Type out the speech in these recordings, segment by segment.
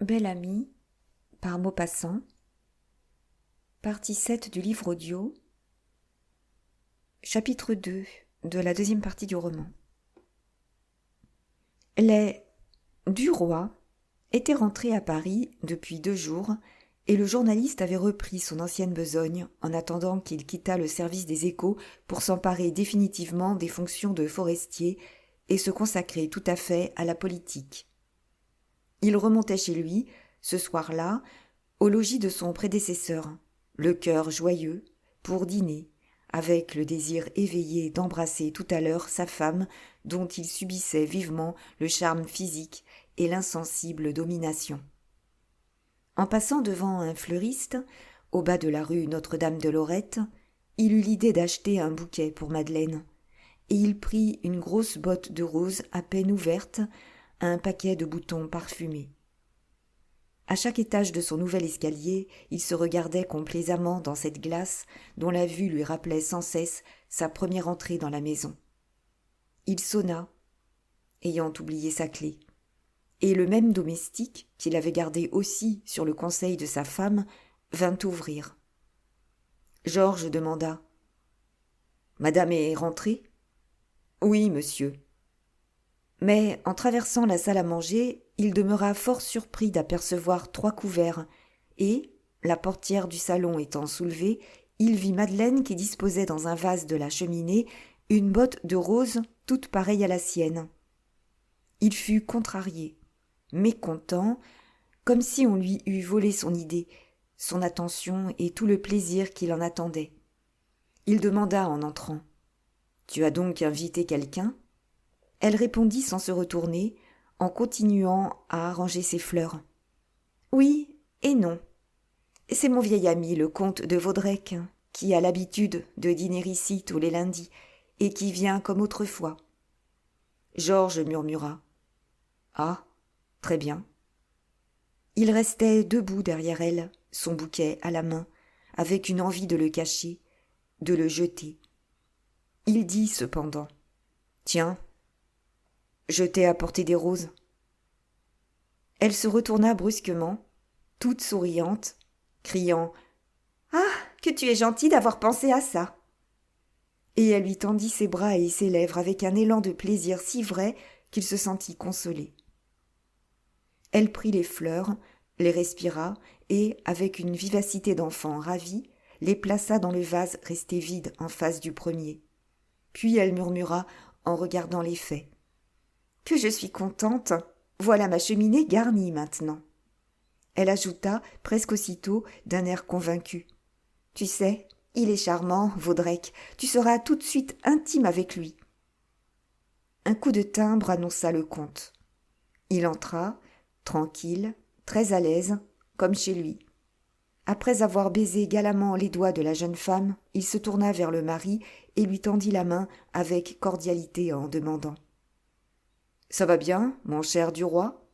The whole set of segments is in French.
Belle amie, par Maupassant, partie 7 du livre audio, chapitre 2 de la deuxième partie du roman. Les du roi étaient rentrés à Paris depuis 2 jours et le journaliste avait repris son ancienne besogne en attendant qu'il quittât le service des Échos pour s'emparer définitivement des fonctions de forestier et se consacrer tout à fait à la politique. Il remontait chez lui, ce soir-là, au logis de son prédécesseur, le cœur joyeux, pour dîner, avec le désir éveillé d'embrasser tout à l'heure sa femme dont il subissait vivement le charme physique et l'insensible domination. En passant devant un fleuriste, au bas de la rue Notre-Dame-de-Lorette, il eut l'idée d'acheter un bouquet pour Madeleine, et il prit une grosse botte de roses à peine ouverte, un paquet de boutons parfumés. À chaque étage de son nouvel escalier, il se regardait complaisamment dans cette glace dont la vue lui rappelait sans cesse sa première entrée dans la maison. Il sonna, ayant oublié sa clé, et le même domestique, qu'il avait gardé aussi sur le conseil de sa femme, vint ouvrir. Georges demanda : « Madame est rentrée ? » ?»« Oui, monsieur. » Mais en traversant la salle à manger, il demeura fort surpris d'apercevoir 3 couverts, et, la portière du salon étant soulevée, il vit Madeleine qui disposait dans un vase de la cheminée une botte de roses toute pareille à la sienne. Il fut contrarié, mécontent, comme si on lui eût volé son idée, son attention et tout le plaisir qu'il en attendait. Il demanda en entrant : « Tu as donc invité quelqu'un ? » Elle répondit sans se retourner, en continuant à arranger ses fleurs. « Oui et non. C'est mon vieil ami, le comte de Vaudrec, qui a l'habitude de dîner ici tous les lundis, et qui vient comme autrefois. » Georges murmura : « Ah, très bien. » Il restait debout derrière elle, son bouquet à la main, avec une envie de le cacher, de le jeter. Il dit cependant : « Tiens, je t'ai apporté des roses. » Elle se retourna brusquement, toute souriante, criant : « Ah, que tu es gentil d'avoir pensé à ça !» Et elle lui tendit ses bras et ses lèvres avec un élan de plaisir si vrai qu'il se sentit consolé. Elle prit les fleurs, les respira et, avec une vivacité d'enfant ravi, les plaça dans le vase resté vide en face du premier. Puis elle murmura en regardant les faits : « Que je suis contente, voilà ma cheminée garnie maintenant. » Elle ajouta, presque aussitôt, d'un air convaincu : « Tu sais, il est charmant, Vaudrec, tu seras tout de suite intime avec lui. » Un coup de timbre annonça le comte. Il entra, tranquille, très à l'aise, comme chez lui. Après avoir baisé galamment les doigts de la jeune femme, il se tourna vers le mari et lui tendit la main avec cordialité en demandant : « Ça va bien, mon cher du roi ?»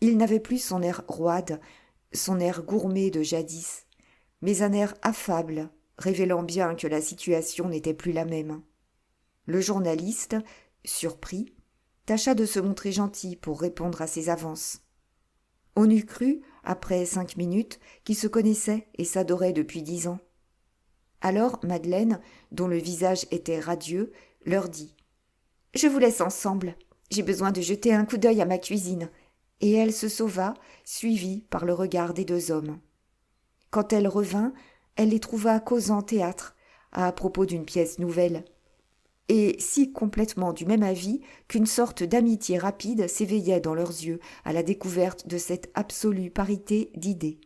Il n'avait plus son air roide, son air gourmé de jadis, mais un air affable, révélant bien que la situation n'était plus la même. Le journaliste, surpris, tâcha de se montrer gentil pour répondre à ses avances. On eût cru, après 5 minutes, qu'ils se connaissaient et s'adoraient depuis 10 ans. Alors Madeleine, dont le visage était radieux, leur dit : « Je vous laisse ensemble, j'ai besoin de jeter un coup d'œil à ma cuisine. » Et elle se sauva, suivie par le regard des 2 hommes. Quand elle revint, elle les trouva causant théâtre, à propos d'une pièce nouvelle, et si complètement du même avis qu'une sorte d'amitié rapide s'éveillait dans leurs yeux à la découverte de cette absolue parité d'idées.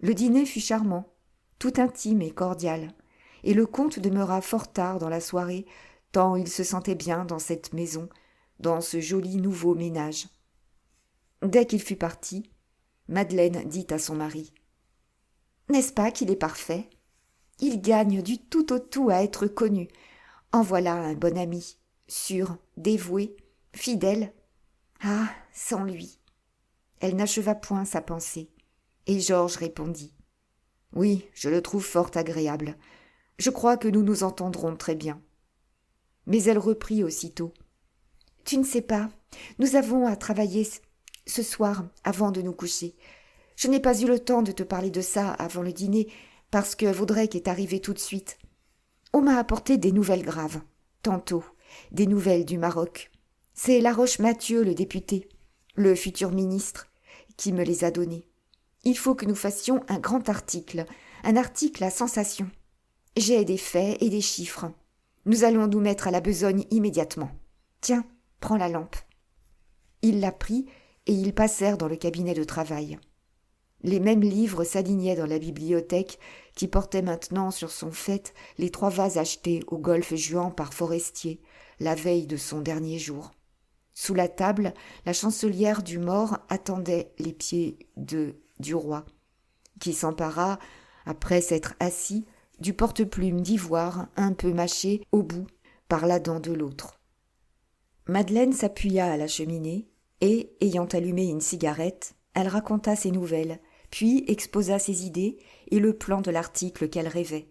Le dîner fut charmant, tout intime et cordial, et le comte demeura fort tard dans la soirée, tant il se sentait bien dans cette maison, dans ce joli nouveau ménage. Dès qu'il fut parti, Madeleine dit à son mari : « N'est-ce pas qu'il est parfait ? Il gagne du tout au tout à être connu. En voilà un bon ami, sûr, dévoué, fidèle. Ah, sans lui !» Elle n'acheva point sa pensée, et Georges répondit : « Oui, je le trouve fort agréable. Je crois que nous nous entendrons très bien. » Mais elle reprit aussitôt : « Tu ne sais pas, nous avons à travailler Ce soir, avant de nous coucher. Je n'ai pas eu le temps de te parler de ça avant le dîner, parce que Vaudrec est arrivé tout de suite. On m'a apporté des nouvelles graves. Tantôt, des nouvelles du Maroc. C'est Laroche-Mathieu, le député, le futur ministre, qui me les a données. Il faut que nous fassions un grand article, un article à sensation. J'ai des faits et des chiffres. Nous allons nous mettre à la besogne immédiatement. Tiens, prends la lampe. Il la prit et ils passèrent dans le cabinet de travail. Les mêmes livres s'alignaient dans la bibliothèque qui portait maintenant sur son faîte les 3 vases achetés au golfe Juan par Forestier, la veille de son dernier jour. Sous la table, la chancelière du mort attendait les pieds du roi, qui s'empara, après s'être assis, du porte-plume d'ivoire un peu mâché au bout par la dent de l'autre. Madeleine s'appuya à la cheminée et, ayant allumé une cigarette, elle raconta ses nouvelles, puis exposa ses idées et le plan de l'article qu'elle rêvait.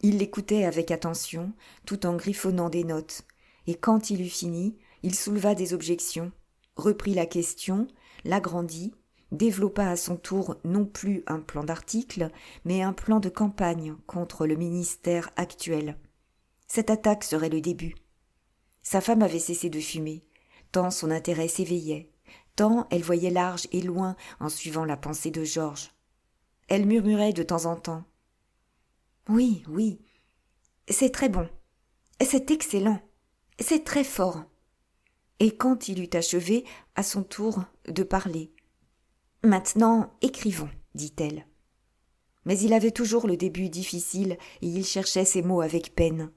Il l'écoutait avec attention, tout en griffonnant des notes, et quand il eut fini, il souleva des objections, reprit la question, l'agrandit, développa à son tour non plus un plan d'article, mais un plan de campagne contre le ministère actuel. Cette attaque serait le début. Sa femme avait cessé de fumer, tant son intérêt s'éveillait, tant elle voyait large et loin en suivant la pensée de Georges. Elle murmurait de temps en temps. « Oui, oui, c'est très bon, c'est excellent, c'est très fort. » Et quand il eut achevé, à son tour, de parler. « Maintenant, écrivons, dit-elle. » Mais il avait toujours le début difficile et il cherchait ses mots avec peine.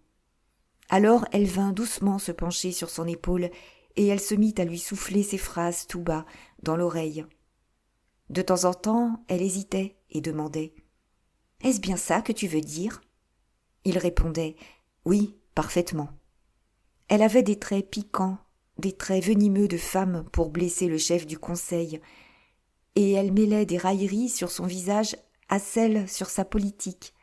Alors elle vint doucement se pencher sur son épaule et elle se mit à lui souffler ses phrases tout bas, dans l'oreille. De temps en temps, elle hésitait et demandait « Est-ce bien ça que tu veux dire ?» Il répondait « Oui, parfaitement. » Elle avait des traits piquants, des traits venimeux de femme pour blesser le chef du conseil, et elle mêlait des railleries sur son visage à celles sur sa politique.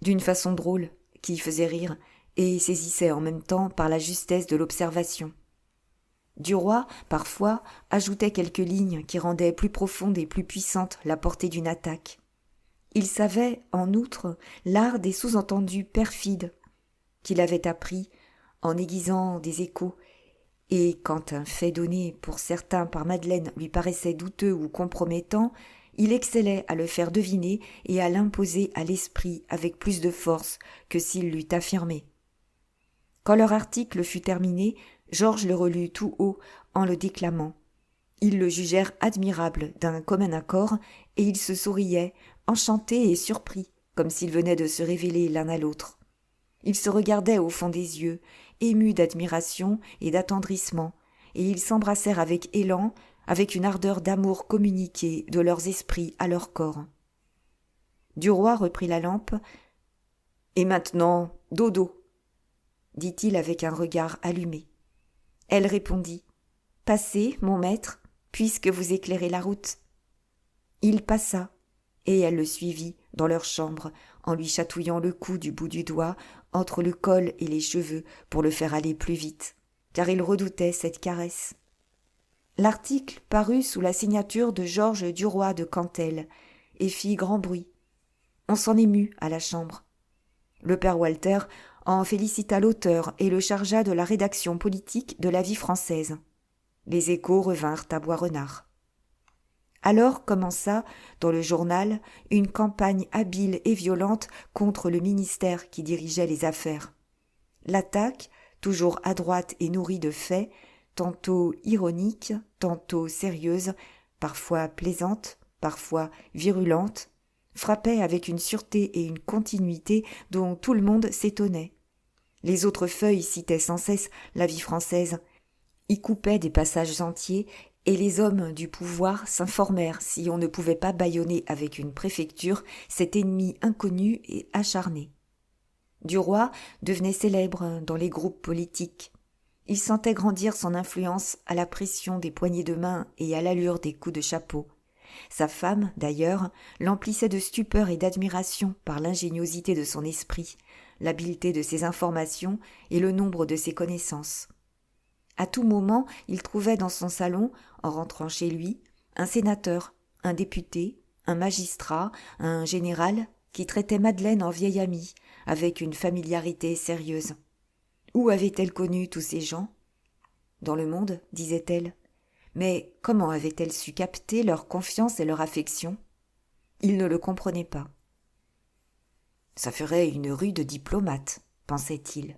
D'une façon drôle, qui faisait rire, et saisissait en même temps par la justesse de l'observation. Duroy, parfois, ajoutait quelques lignes qui rendaient plus profonde et plus puissante la portée d'une attaque. Il savait, en outre, l'art des sous-entendus perfides qu'il avait appris en aiguisant des échos, et quand un fait donné pour certains par Madeleine lui paraissait douteux ou compromettant, il excellait à le faire deviner et à l'imposer à l'esprit avec plus de force que s'il l'eût affirmé. Quand leur article fut terminé, Georges le relut tout haut en le déclamant. Ils le jugèrent admirable d'un commun accord, et ils se souriaient, enchantés et surpris, comme s'ils venaient de se révéler l'un à l'autre. Ils se regardaient au fond des yeux, émus d'admiration et d'attendrissement, et ils s'embrassèrent avec élan, avec une ardeur d'amour communiquée de leurs esprits à leur corps. Duroy reprit la lampe. « Et maintenant, dodo !» dit-il avec un regard allumé. Elle répondit « Passez, mon maître, puisque vous éclairez la route. » Il passa, et elle le suivit dans leur chambre, en lui chatouillant le cou du bout du doigt, entre le col et les cheveux, pour le faire aller plus vite, car il redoutait cette caresse. L'article parut sous la signature de Georges Duroy de Cantel, et fit grand bruit. On s'en émut à la chambre. Le père Walter en félicita l'auteur et le chargea de la rédaction politique de la Vie française. Les échos revinrent à Boisrenard. Alors commença, dans le journal, une campagne habile et violente contre le ministère qui dirigeait les affaires. L'attaque, toujours adroite et nourrie de faits, tantôt ironiques, tantôt sérieuses, parfois plaisantes, parfois virulentes, frappait avec une sûreté et une continuité dont tout le monde s'étonnait. Les autres feuilles citaient sans cesse la Vie française, y coupaient des passages entiers, et les hommes du pouvoir s'informèrent si on ne pouvait pas bâillonner avec une préfecture cet ennemi inconnu et acharné. Duroy devenait célèbre dans les groupes politiques. Il sentait grandir son influence à la pression des poignées de main et à l'allure des coups de chapeau. Sa femme, d'ailleurs, l'emplissait de stupeur et d'admiration par l'ingéniosité de son esprit, l'habileté de ses informations et le nombre de ses connaissances. À tout moment, il trouvait dans son salon, en rentrant chez lui, un sénateur, un député, un magistrat, un général, qui traitait Madeleine en vieille amie, avec une familiarité sérieuse. Où avait-elle connu tous ces gens ? Dans le monde, disait-elle. Mais comment avait-elle su capter leur confiance et leur affection ? Il ne le comprenait pas. Ça ferait une rude diplomate, pensait-il.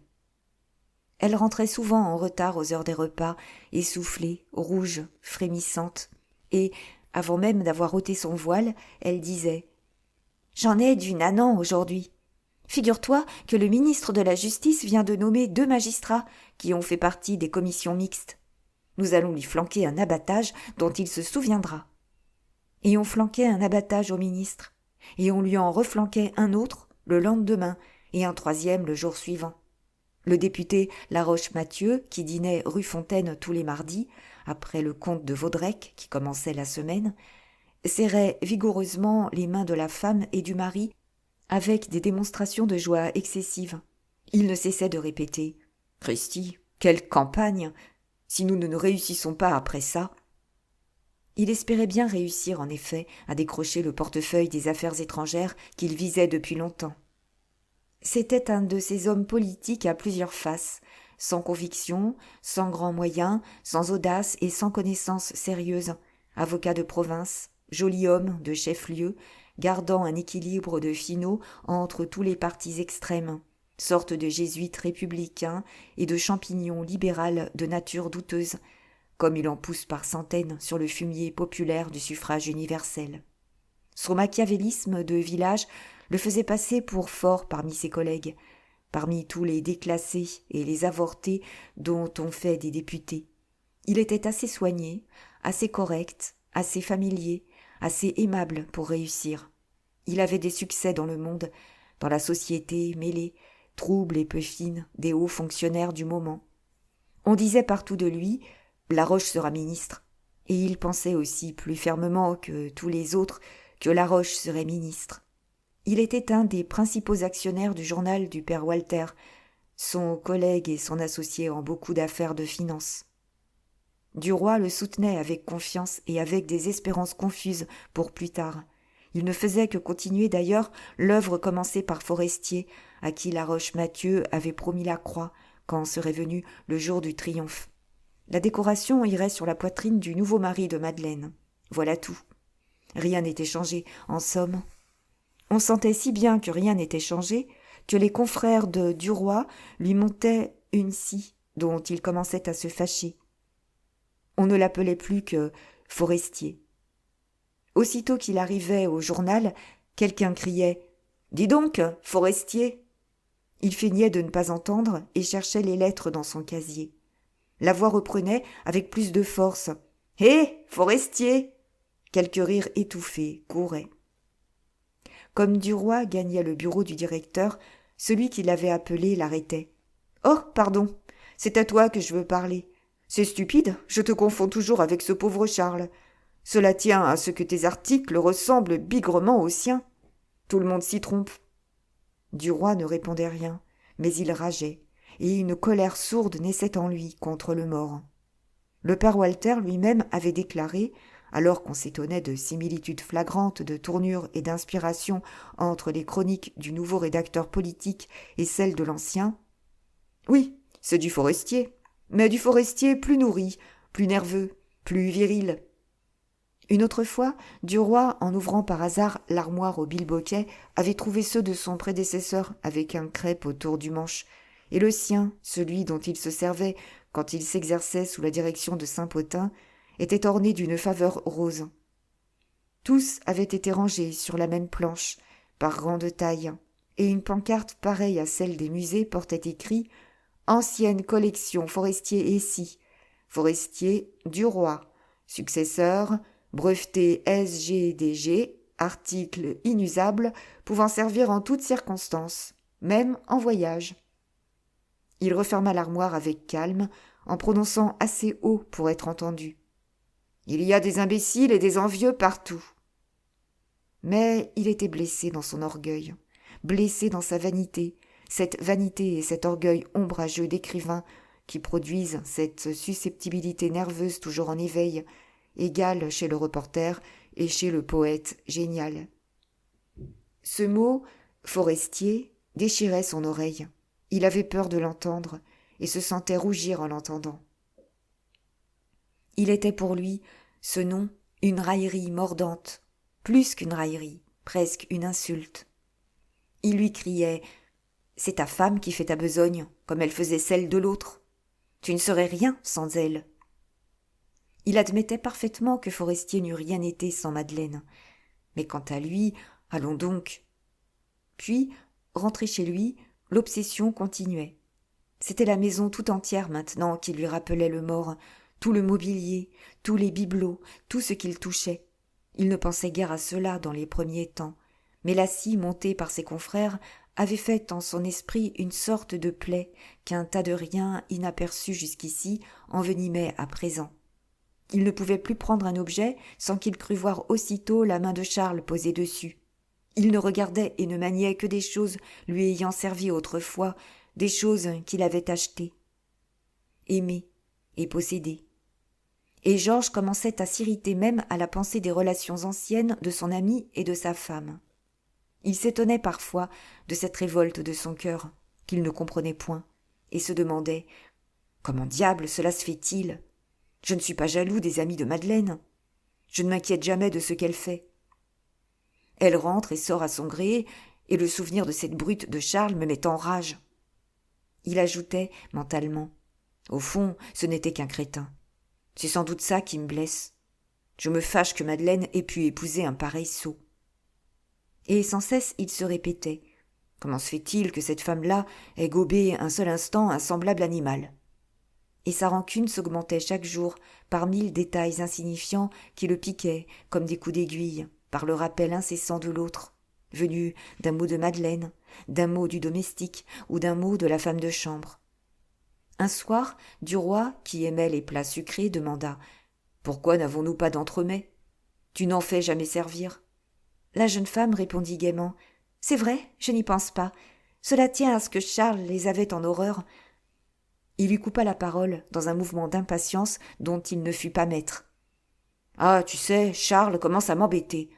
Elle rentrait souvent en retard aux heures des repas, essoufflée, rouge, frémissante, et, avant même d'avoir ôté son voile, elle disait « J'en ai du nanan aujourd'hui. Figure-toi que le ministre de la Justice vient de nommer 2 magistrats qui ont fait partie des commissions mixtes. Nous allons lui flanquer un abattage dont il se souviendra. » Et on flanquait un abattage au ministre, et on lui en reflanquait un autre le lendemain et un troisième le jour suivant. Le député Laroche-Mathieu, qui dînait rue Fontaine tous les mardis, après le comte de Vaudrec qui commençait la semaine, serrait vigoureusement les mains de la femme et du mari avec des démonstrations de joie excessives. Il ne cessait de répéter « Christi, quelle campagne ! Si nous ne réussissons pas après ça !» Il espérait bien réussir en effet à décrocher le portefeuille des affaires étrangères qu'il visait depuis longtemps. C'était un de ces hommes politiques à plusieurs faces, sans conviction, sans grands moyens, sans audace et sans connaissances sérieuses, avocat de province, gentilhomme de chef-lieu, gardant un équilibre de finaux entre tous les partis extrêmes, sorte de jésuite républicain et de champignon libéral de nature douteuse, comme il en pousse par centaines sur le fumier populaire du suffrage universel. Son machiavélisme de village le faisait passer pour fort parmi ses collègues, parmi tous les déclassés et les avortés dont on fait des députés. Il était assez soigné, assez correct, assez familier, assez aimable pour réussir. Il avait des succès dans le monde, dans la société mêlée, trouble et peu fine, des hauts fonctionnaires du moment. On disait partout de lui « Laroche sera ministre », et il pensait aussi plus fermement que tous les autres que Laroche serait ministre. Il était un des principaux actionnaires du journal du père Walter, son collègue et son associé en beaucoup d'affaires de finance. Duroy le soutenait avec confiance et avec des espérances confuses pour plus tard. Il ne faisait que continuer d'ailleurs l'œuvre commencée par Forestier, à qui Laroche-Mathieu avait promis la croix quand serait venu le jour du triomphe. La décoration irait sur la poitrine du nouveau mari de Madeleine. Voilà tout. Rien n'était changé, en somme. On sentait si bien que rien n'était changé que les confrères de Duroy lui montaient une scie dont il commençait à se fâcher. On ne l'appelait plus que Forestier. Aussitôt qu'il arrivait au journal, quelqu'un criait « Dis donc, Forestier !» Il feignait de ne pas entendre et cherchait les lettres dans son casier. La voix reprenait avec plus de force « Hé, Forestier !» Quelques rires étouffés couraient. Comme Duroy gagnait le bureau du directeur, celui qui l'avait appelé l'arrêtait. « Oh, pardon, c'est à toi que je veux parler. C'est stupide, je te confonds toujours avec ce pauvre Charles. Cela tient à ce que tes articles ressemblent bigrement aux siens. Tout le monde s'y trompe. » Duroy ne répondait rien, mais il rageait, et une colère sourde naissait en lui contre le mort. Le père Walter lui-même avait déclaré, alors qu'on s'étonnait de similitudes flagrantes de tournure et d'inspiration entre les chroniques du nouveau rédacteur politique et celles de l'ancien. « Oui, c'est du Forestier, mais du Forestier plus nourri, plus nerveux, plus viril. » Une autre fois, Duroy, en ouvrant par hasard l'armoire au bilboquet, avait trouvé ceux de son prédécesseur avec un crêpe autour du manche, et le sien, celui dont il se servait quand il s'exerçait sous la direction de Saint-Potin, était orné d'une faveur rose. Tous avaient été rangés sur la même planche, par grande taille, et une pancarte pareille à celle des musées portait écrit « Ancienne collection Forestier et Scie, Forestier Duroy, successeur, breveté SGDG, article inusable, pouvant servir en toutes circonstances, même en voyage. » Il referma l'armoire avec calme, en prononçant assez haut pour être entendu. « Il y a des imbéciles et des envieux partout. » Mais il était blessé dans son orgueil, blessé dans sa vanité, cette vanité et cet orgueil ombrageux d'écrivain qui produisent cette susceptibilité nerveuse toujours en éveil, égale chez le reporter et chez le poète génial. Ce mot, forestier, déchirait son oreille. Il avait peur de l'entendre et se sentait rougir en l'entendant. Il était pour lui, ce nom, une raillerie mordante, plus qu'une raillerie, presque une insulte. Il lui criait « C'est ta femme qui fait ta besogne, comme elle faisait celle de l'autre. Tu ne serais rien sans elle. » Il admettait parfaitement que Forestier n'eût rien été sans Madeleine. Mais quant à lui, allons donc. Puis, rentré chez lui, l'obsession continuait. C'était la maison tout entière maintenant qui lui rappelait le mort, tout le mobilier, tous les bibelots, tout ce qu'il touchait. Il ne pensait guère à cela dans les premiers temps, mais la scie montée par ses confrères avait fait en son esprit une sorte de plaie qu'un tas de rien inaperçu jusqu'ici envenimait à présent. Il ne pouvait plus prendre un objet sans qu'il crût voir aussitôt la main de Charles posée dessus. Il ne regardait et ne maniait que des choses lui ayant servi autrefois, des choses qu'il avait achetées, aimées et possédées. Et Georges commençait à s'irriter même à la pensée des relations anciennes de son ami et de sa femme. Il s'étonnait parfois de cette révolte de son cœur, qu'il ne comprenait point, et se demandait « Comment diable cela se fait-il ? Je ne suis pas jaloux des amis de Madeleine. Je ne m'inquiète jamais de ce qu'elle fait. Elle rentre et sort à son gré, et le souvenir de cette brute de Charles me met en rage. » Il ajoutait mentalement « Au fond, ce n'était qu'un crétin. C'est sans doute ça qui me blesse. Je me fâche que Madeleine ait pu épouser un pareil sot. » Et sans cesse il se répétait « Comment se fait-il que cette femme-là ait gobé un seul instant un semblable animal ?» Et sa rancune s'augmentait chaque jour par 1000 détails insignifiants qui le piquaient comme des coups d'aiguille par le rappel incessant de l'autre, venu d'un mot de Madeleine, d'un mot du domestique ou d'un mot de la femme de chambre. Un soir, Duroy, qui aimait les plats sucrés, demanda « Pourquoi n'avons-nous pas d'entremets ? Tu n'en fais jamais servir. » La jeune femme répondit gaiement « C'est vrai, je n'y pense pas. Cela tient à ce que Charles les avait en horreur. » Il lui coupa la parole dans un mouvement d'impatience dont il ne fut pas maître. « Ah, tu sais, Charles commence à m'embêter.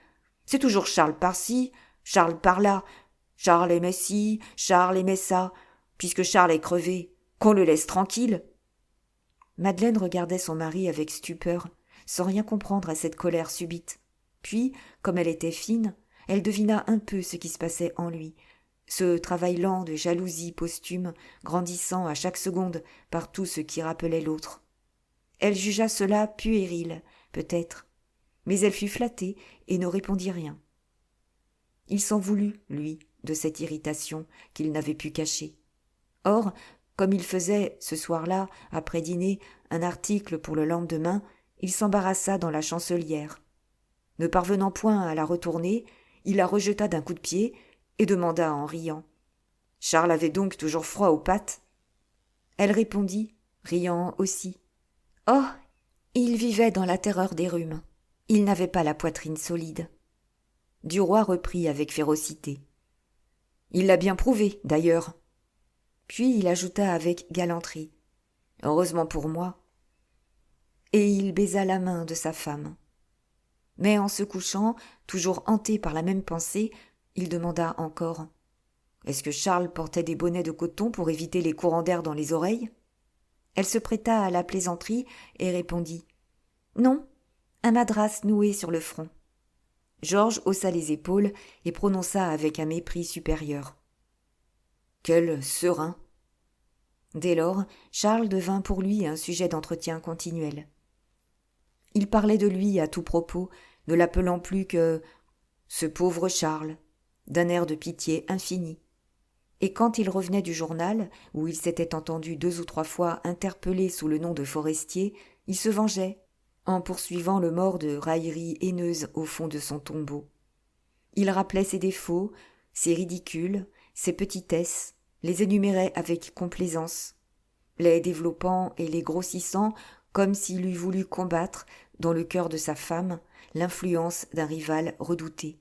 C'est toujours Charles par-ci, Charles par-là. Charles aimait ci, Charles aimait ça. Puisque Charles est crevé, qu'on le laisse tranquille. » Madeleine regardait son mari avec stupeur, sans rien comprendre à cette colère subite. Puis, comme elle était fine, elle devina un peu ce qui se passait en lui, ce travail lent de jalousie posthume, grandissant à chaque seconde par tout ce qui rappelait l'autre. Elle jugea cela puéril, peut-être, mais elle fut flattée et ne répondit rien. Il s'en voulut, lui, de cette irritation qu'il n'avait pu cacher. Or, comme il faisait, ce soir-là, après dîner, un article pour le lendemain, il s'embarrassa dans la chancelière. Ne parvenant point à la retourner, il la rejeta d'un coup de pied et demanda en riant « Charles avait donc toujours froid aux pattes ?» Elle répondit, riant aussi « Oh, il vivait dans la terreur des rhumes. Il n'avait pas la poitrine solide. » Duroy reprit avec férocité. « Il l'a bien prouvé, d'ailleurs. » Puis il ajouta avec galanterie. « Heureusement pour moi. » Et il baisa la main de sa femme. Mais en se couchant, toujours hanté par la même pensée, il demanda encore « Est-ce que Charles portait des bonnets de coton pour éviter les courants d'air dans les oreilles ?» Elle se prêta à la plaisanterie et répondit « Non, un madras noué sur le front. » Georges haussa les épaules et prononça avec un mépris supérieur « Quel serein !» Dès lors, Charles devint pour lui un sujet d'entretien continuel. Il parlait de lui à tout propos, ne l'appelant plus que « ce pauvre Charles », d'un air de pitié infinie. Et quand il revenait du journal, où il s'était entendu 2 ou 3 fois interpellé sous le nom de Forestier, il se vengeait, en poursuivant le mort de railleries haineuses au fond de son tombeau. Il rappelait ses défauts, ses ridicules, ses petitesses, les énumérait avec complaisance, les développant et les grossissant comme s'il eût voulu combattre, dans le cœur de sa femme, l'influence d'un rival redouté.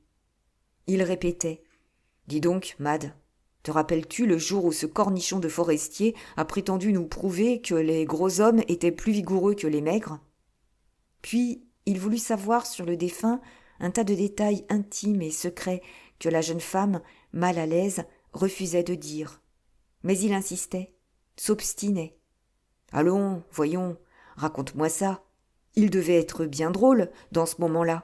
Il répétait « Dis donc, Mad, Te rappelles-tu le jour où ce cornichon de forestier a prétendu nous prouver que les gros hommes étaient plus vigoureux que les maigres ? Puis il voulut savoir sur le défunt un tas de détails intimes et secrets que la jeune femme, mal à l'aise, refusait de dire. Mais il insistait, s'obstinait. « Allons, voyons, raconte-moi ça. Il devait être bien drôle dans ce moment-là. »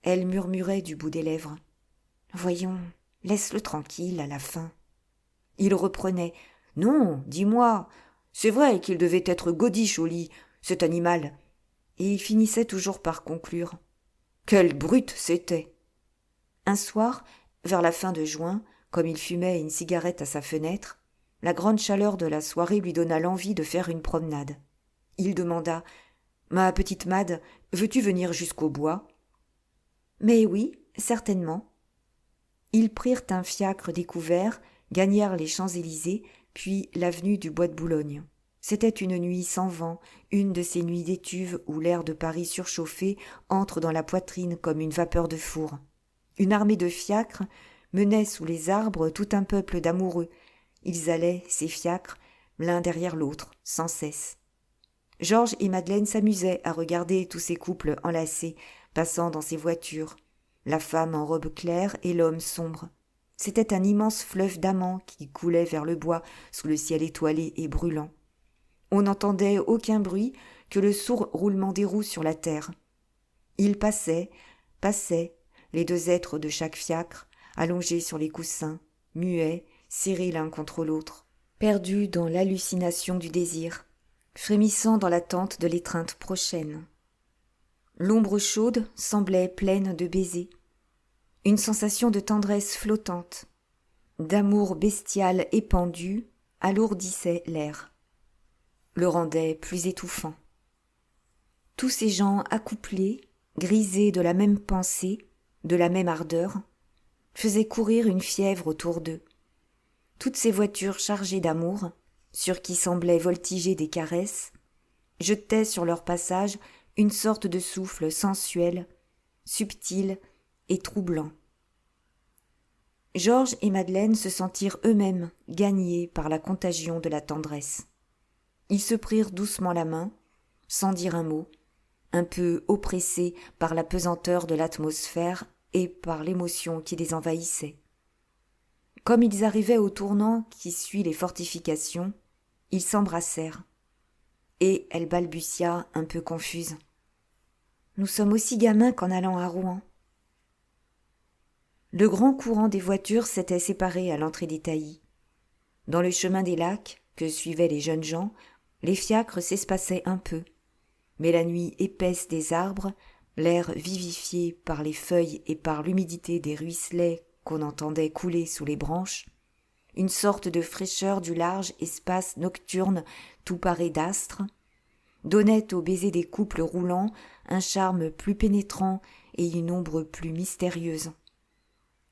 Elle murmurait du bout des lèvres. « Voyons, laisse-le tranquille à la fin. » Il reprenait. « Non, dis-moi, c'est vrai qu'il devait être godiche au lit, cet animal. » Et il finissait toujours par conclure. « Quelle brute c'était !» Un soir, vers la fin de juin, comme il fumait une cigarette à sa fenêtre, la grande chaleur de la soirée lui donna l'envie de faire une promenade. Il demanda « Ma petite Mad, veux-tu venir jusqu'au bois ?»« Mais oui, certainement. » Ils prirent un fiacre découvert, gagnèrent les Champs-Élysées, puis l'avenue du Bois de Boulogne. C'était une nuit sans vent, une de ces nuits d'étuve où l'air de Paris surchauffé entre dans la poitrine comme une vapeur de four. Une armée de fiacres menait sous les arbres tout un peuple d'amoureux. Ils allaient, ces fiacres, l'un derrière l'autre, sans cesse. Georges et Madeleine s'amusaient à regarder tous ces couples enlacés, passant dans ces voitures, la femme en robe claire et l'homme sombre. C'était un immense fleuve d'amants qui coulait vers le bois sous le ciel étoilé et brûlant. On n'entendait aucun bruit que le sourd roulement des roues sur la terre. Ils passaient, les deux êtres de chaque fiacre, allongés sur les coussins, muets, serrés l'un contre l'autre, perdus dans l'hallucination du désir, frémissant dans l'attente de l'étreinte prochaine. L'ombre chaude semblait pleine de baisers. Une sensation de tendresse flottante, d'amour bestial épandu, alourdissait l'air, le rendait plus étouffant. Tous ces gens accouplés, grisés de la même pensée, de la même ardeur, faisaient courir une fièvre autour d'eux. Toutes ces voitures chargées d'amour, sur qui semblaient voltiger des caresses, jetaient sur leur passage une sorte de souffle sensuel, subtil et troublant. Georges et Madeleine se sentirent eux-mêmes gagnés par la contagion de la tendresse. Ils se prirent doucement la main, sans dire un mot, un peu oppressés par la pesanteur de l'atmosphère et par l'émotion qui les envahissait. Comme ils arrivaient au tournant qui suit les fortifications, ils s'embrassèrent, et elle balbutia un peu confuse. « Nous sommes aussi gamins qu'en allant à Rouen. » Le grand courant des voitures s'était séparé à l'entrée des taillis. Dans le chemin des lacs, que suivaient les jeunes gens, les fiacres s'espaçaient un peu. Mais la nuit épaisse des arbres, l'air vivifié par les feuilles et par l'humidité des ruisselets qu'on entendait couler sous les branches, une sorte de fraîcheur du large espace nocturne tout paré d'astres, donnait au baiser des couples roulants un charme plus pénétrant et une ombre plus mystérieuse.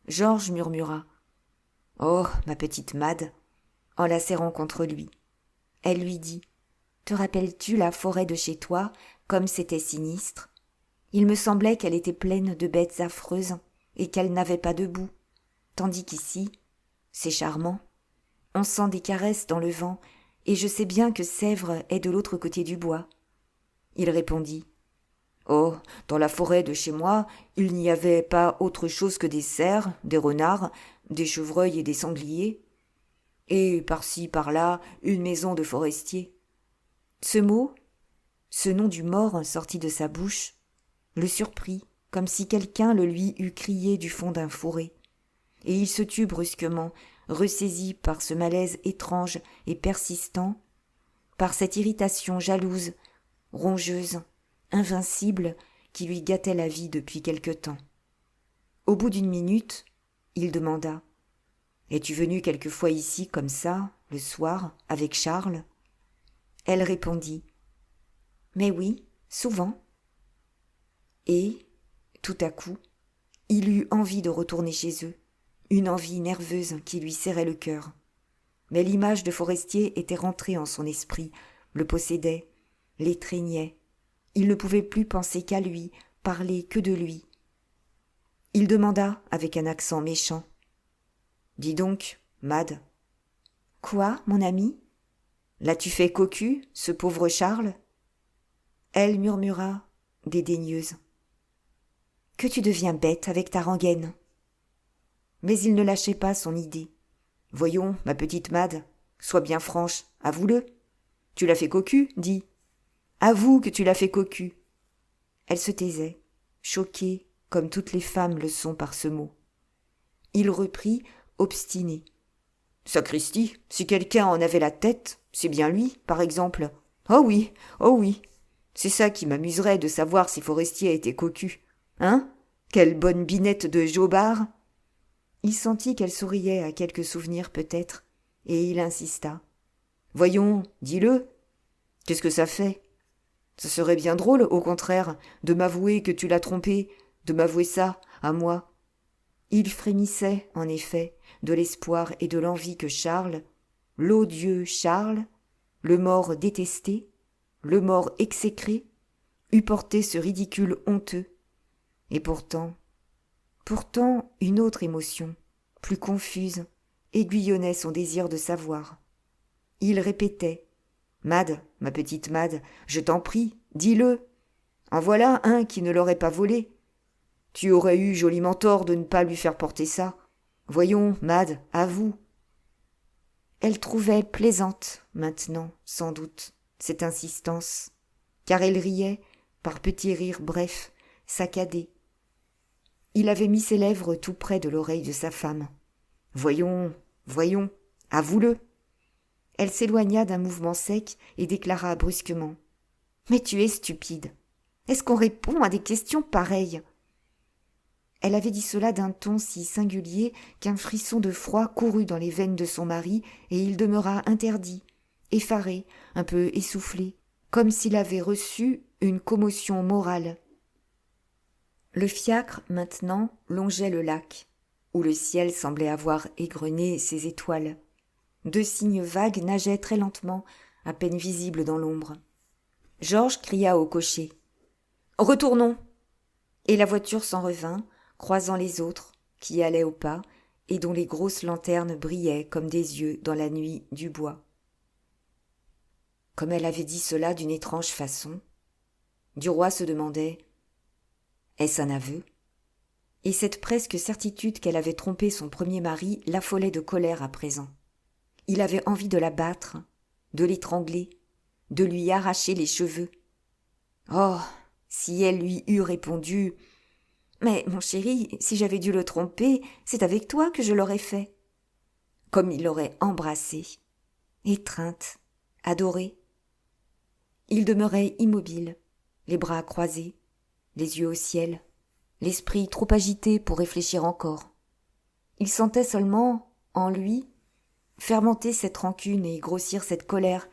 Georges murmura « Oh, ma petite Mad !» en la serrant contre lui. Elle lui dit « Te rappelles-tu la forêt de chez toi, comme c'était sinistre ? Il me semblait qu'elle était pleine de bêtes affreuses et qu'elle n'avait pas de bout, tandis qu'ici, c'est charmant. On sent des caresses dans le vent, et je sais bien que Sèvres est de l'autre côté du bois. » Il répondit « Oh, dans la forêt de chez moi, il n'y avait pas autre chose que des cerfs, des renards, des chevreuils et des sangliers. Et par-ci, par-là, une maison de forestier. » Ce mot, ce nom du mort sorti de sa bouche, le surprit, comme si quelqu'un le lui eût crié du fond d'un fourré. Et il se tut brusquement, ressaisi par ce malaise étrange et persistant, par cette irritation jalouse, rongeuse, invincible, qui lui gâtait la vie depuis quelque temps. Au bout d'une minute, il demanda « Es-tu venu quelquefois ici comme ça, le soir, avec Charles ?» Elle répondit « Mais oui, souvent. » Et, tout à coup, il eut envie de retourner chez eux, une envie nerveuse qui lui serrait le cœur. Mais l'image de Forestier était rentrée en son esprit, le possédait, l'étreignait. Il ne pouvait plus penser qu'à lui, parler que de lui. Il demanda avec un accent méchant. « Dis donc, Mad. Quoi, mon ami ? L'as-tu fait cocu, ce pauvre Charles ? Elle murmura, dédaigneuse. Que tu deviens bête avec ta rengaine. Mais il ne lâchait pas son idée. Voyons, ma petite Mad, sois bien franche, avoue-le. Tu l'as fait cocu, dis. Avoue que tu l'as fait cocu. Elle se taisait, choquée, comme toutes les femmes le sont par ce mot. Il reprit, obstiné. Sacristi, si quelqu'un en avait la tête, c'est bien lui, par exemple. Oh oui, c'est ça qui m'amuserait de savoir si Forestier a été cocu. Hein ? Quelle bonne binette de jobard ! Il sentit qu'elle souriait à quelque souvenir peut-être, et il insista. Voyons, dis-le. Qu'est-ce que ça fait ? Ce serait bien drôle, au contraire, de m'avouer que tu l'as trompé, de m'avouer ça, à moi. Il frémissait, en effet, de l'espoir et de l'envie que Charles, l'odieux Charles, le mort détesté, le mort exécré, eût porté ce ridicule honteux. Et pourtant, une autre émotion, plus confuse, aiguillonnait son désir de savoir. Il répétait « Mad, ma petite Mad, je t'en prie, dis-le. En voilà un qui ne l'aurait pas volé. Tu aurais eu joliment tort de ne pas lui faire porter ça. Voyons, Mad, avoue. » Elle trouvait plaisante, maintenant, sans doute, cette insistance, car elle riait, par petits rires brefs, saccadés. Il avait mis ses lèvres tout près de l'oreille de sa femme. « Voyons, avoue-le. » Elle s'éloigna d'un mouvement sec et déclara brusquement. « Mais tu es stupide. Est-ce qu'on répond à des questions pareilles ?» Elle avait dit cela d'un ton si singulier qu'un frisson de froid courut dans les veines de son mari et il demeura interdit, effaré, un peu essoufflé, comme s'il avait reçu une commotion morale. Le fiacre, maintenant, longeait le lac, où le ciel semblait avoir égrené ses étoiles. 2 cygnes vagues nageaient très lentement, à peine visibles dans l'ombre. Georges cria au cocher. « Retournons !» Et la voiture s'en revint, croisant les autres, qui allaient au pas, et dont les grosses lanternes brillaient comme des yeux dans la nuit du bois. Comme elle avait dit cela d'une étrange façon, Duroy se demandait « Est-ce un aveu ?» Et cette presque certitude qu'elle avait trompé son premier mari l'affolait de colère à présent. Il avait envie de la battre, de l'étrangler, de lui arracher les cheveux. Oh, si elle lui eût répondu « Mais, mon chéri, si j'avais dû le tromper, c'est avec toi que je l'aurais fait. » Comme il l'aurait embrassée, étreinte, adorée. Il demeurait immobile, les bras croisés, les yeux au ciel, l'esprit trop agité pour réfléchir encore. Il sentait seulement, en lui, fermenter cette rancune et grossir cette colère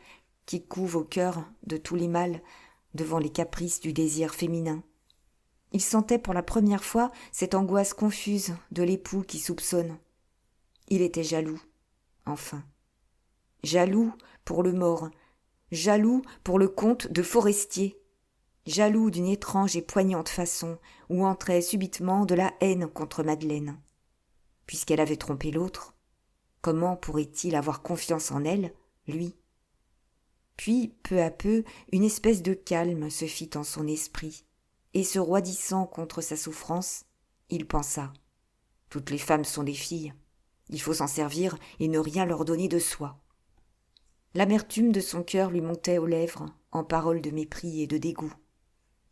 qui couve au cœur de tous les mâles devant les caprices du désir féminin. Il sentait pour la première fois cette angoisse confuse de l'époux qui soupçonne. Il était jaloux, enfin. Jaloux pour le mort, jaloux pour le comte de Forestier, jaloux d'une étrange et poignante façon où entrait subitement de la haine contre Madeleine. Puisqu'elle avait trompé l'autre, comment pourrait-il avoir confiance en elle, lui ? Puis, peu à peu, une espèce de calme se fit en son esprit, et se roidissant contre sa souffrance, il pensa « Toutes les femmes sont des filles, il faut s'en servir et ne rien leur donner de soi. » L'amertume de son cœur lui montait aux lèvres en paroles de mépris et de dégoût.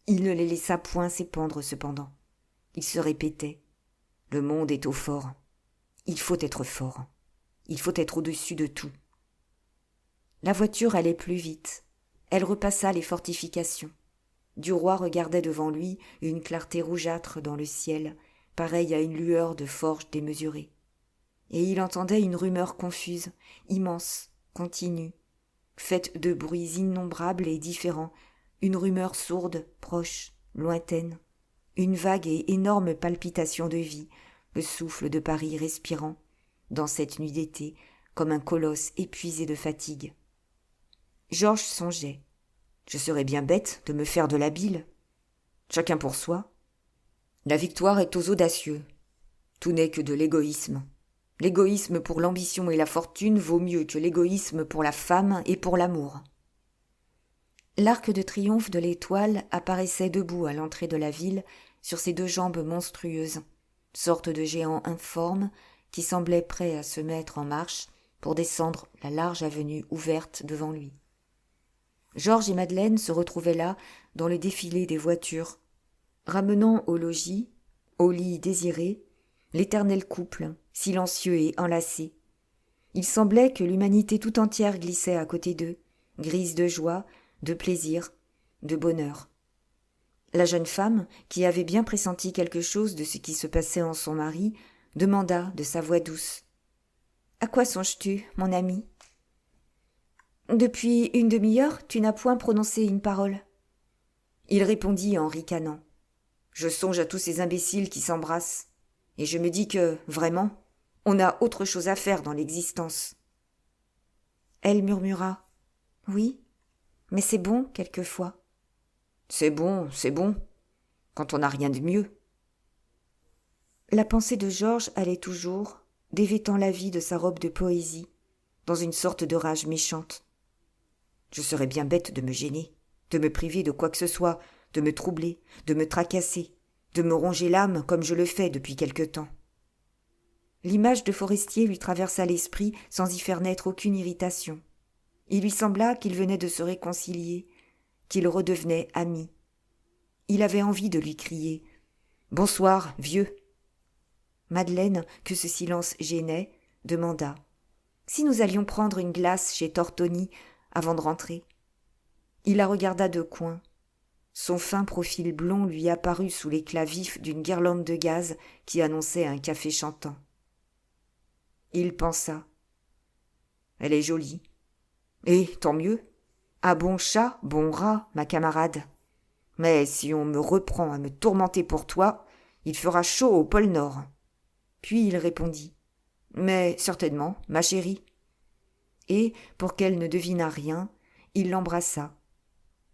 Il ne les laissa point s'épandre cependant. Il se répétait « Le monde est au fort. Il faut être fort. Il faut être au-dessus de tout. » La voiture allait plus vite. Elle repassa les fortifications. Duroy regardait devant lui une clarté rougeâtre dans le ciel, pareille à une lueur de forge démesurée. Et il entendait une rumeur confuse, immense, continue, faite de bruits innombrables et différents, une rumeur sourde, proche, lointaine, une vague et énorme palpitation de vie, le souffle de Paris respirant, dans cette nuit d'été, comme un colosse épuisé de fatigue. Georges songeait. Je serais bien bête de me faire de la bile. Chacun pour soi. La victoire est aux audacieux. Tout n'est que de l'égoïsme. L'égoïsme pour l'ambition et la fortune vaut mieux que l'égoïsme pour la femme et pour l'amour. » L'arc de triomphe de l'Étoile apparaissait debout à l'entrée de la ville sur ses 2 jambes monstrueuses, sorte de géant informe qui semblait prêt à se mettre en marche pour descendre la large avenue ouverte devant lui. Georges et Madeleine se retrouvaient là dans le défilé des voitures, ramenant au logis, au lit désiré, l'éternel couple, silencieux et enlacé. Il semblait que l'humanité tout entière glissait à côté d'eux, grise de joie, de plaisir, de bonheur. La jeune femme, qui avait bien pressenti quelque chose de ce qui se passait en son mari, demanda de sa voix douce: « À quoi songes-tu, mon ami ? Depuis une demi-heure, tu n'as point prononcé une parole. » Il répondit en ricanant: « Je songe à tous ces imbéciles qui s'embrassent, et je me dis que, vraiment, on a autre chose à faire dans l'existence. » Elle murmura: « Oui, mais c'est bon quelquefois. » « C'est bon, quand on n'a rien de mieux. » La pensée de Georges allait toujours, dévêtant la vie de sa robe de poésie, dans une sorte de rage méchante. Je serais bien bête de me gêner, de me priver de quoi que ce soit, de me troubler, de me tracasser, de me ronger l'âme comme je le fais depuis quelque temps. L'image de Forestier lui traversa l'esprit sans y faire naître aucune irritation. Il lui sembla qu'ils venaient de se réconcilier, qu'ils redevenaient amis. Il avait envie de lui crier « Bonsoir, vieux !» Madeleine, que ce silence gênait, demanda si nous allions prendre une glace chez Tortoni avant de rentrer. Il la regarda de coin. Son fin profil blond lui apparut sous l'éclat vif d'une guirlande de gaz qui annonçait un café chantant. Il pensa: elle est jolie. Et tant mieux. À bon chat, bon rat, ma camarade. Mais si on me reprend à me tourmenter pour toi, il fera chaud au pôle Nord. Puis il répondit: mais certainement, ma chérie. Et, pour qu'elle ne devinât rien, il l'embrassa.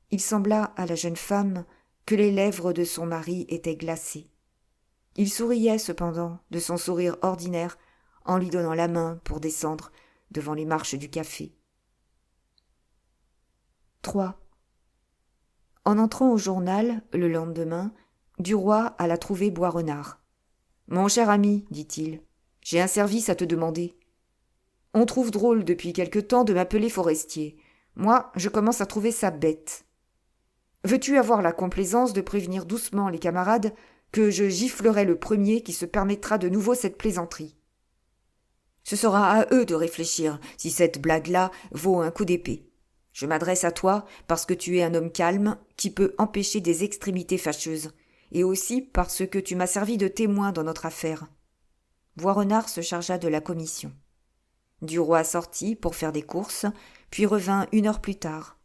Il sembla à la jeune femme que les lèvres de son mari étaient glacées. Il souriait cependant de son sourire ordinaire en lui donnant la main pour descendre devant les marches du café. 3. En entrant au journal, le lendemain, Duroy alla trouver Boisrenard. « Mon cher ami, dit-il, j'ai un service à te demander. On trouve drôle depuis quelque temps de m'appeler Forestier. Moi, je commence à trouver ça bête. Veux-tu avoir la complaisance de prévenir doucement les camarades que je giflerai le premier qui se permettra de nouveau cette plaisanterie? Ce sera à eux de réfléchir si cette blague-là vaut un coup d'épée. Je m'adresse à toi parce que tu es un homme calme qui peut empêcher des extrémités fâcheuses, et aussi parce que tu m'as servi de témoin dans notre affaire. » Boisrenard se chargea de la commission. Duroy sortit pour faire des courses, puis revint 1 heure plus tard.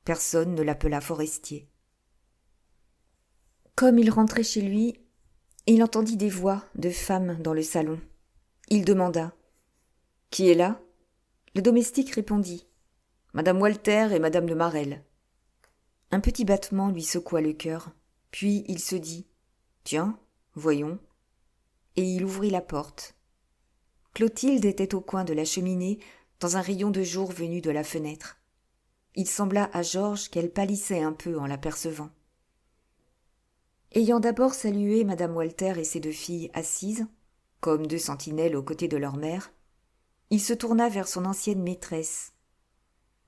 Personne ne l'appela Forestier. Comme il rentrait chez lui, il entendit des voix de femmes dans le salon. Il demanda: « Qui est là ?» Le domestique répondit: « Madame Walter et Madame de Marelle. » Un petit battement lui secoua le cœur, puis il se dit: « Tiens, voyons. » Et il ouvrit la porte. Clotilde était au coin de la cheminée, dans un rayon de jour venu de la fenêtre. Il sembla à Georges qu'elle pâlissait un peu en l'apercevant. Ayant d'abord salué Madame Walter et ses 2 filles assises, comme 2 sentinelles aux côtés de leur mère, il se tourna vers son ancienne maîtresse.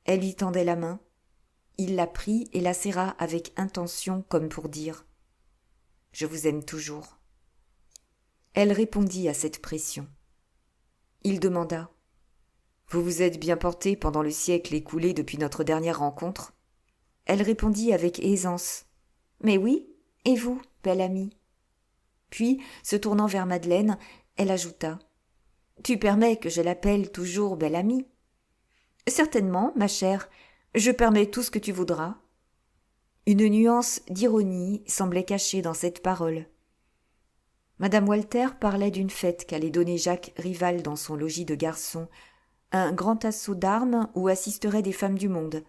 Elle lui tendait la main. Il la prit et la serra avec intention comme pour dire: « Je vous aime toujours. » Elle répondit à cette pression. Il demanda: « Vous vous êtes bien portée pendant le siècle écoulé depuis notre dernière rencontre ?» Elle répondit avec aisance: « Mais oui, et vous, belle amie ?» Puis, se tournant vers Madeleine, elle ajouta: « Tu permets que je l'appelle toujours belle amie ?»« Certainement, ma chère, je permets tout ce que tu voudras. » Une nuance d'ironie semblait cachée dans cette parole. Madame Walter parlait d'une fête qu'allait donner Jacques Rival dans son logis de garçon, un grand assaut d'armes où assisteraient des femmes du monde.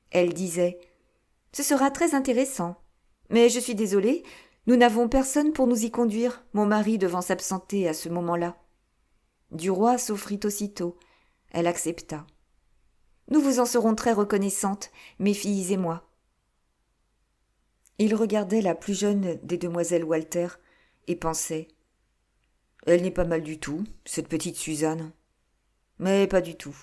Elle disait: « Ce sera très intéressant. Mais je suis désolée, nous n'avons personne pour nous y conduire, mon mari devant s'absenter à ce moment-là. » Duroy s'offrit aussitôt. Elle accepta. Nous vous en serons très reconnaissantes, mes filles et moi. Il regardait la plus jeune des demoiselles Walter et pensait « Elle n'est pas mal du tout, cette petite Suzanne. Mais pas du tout. »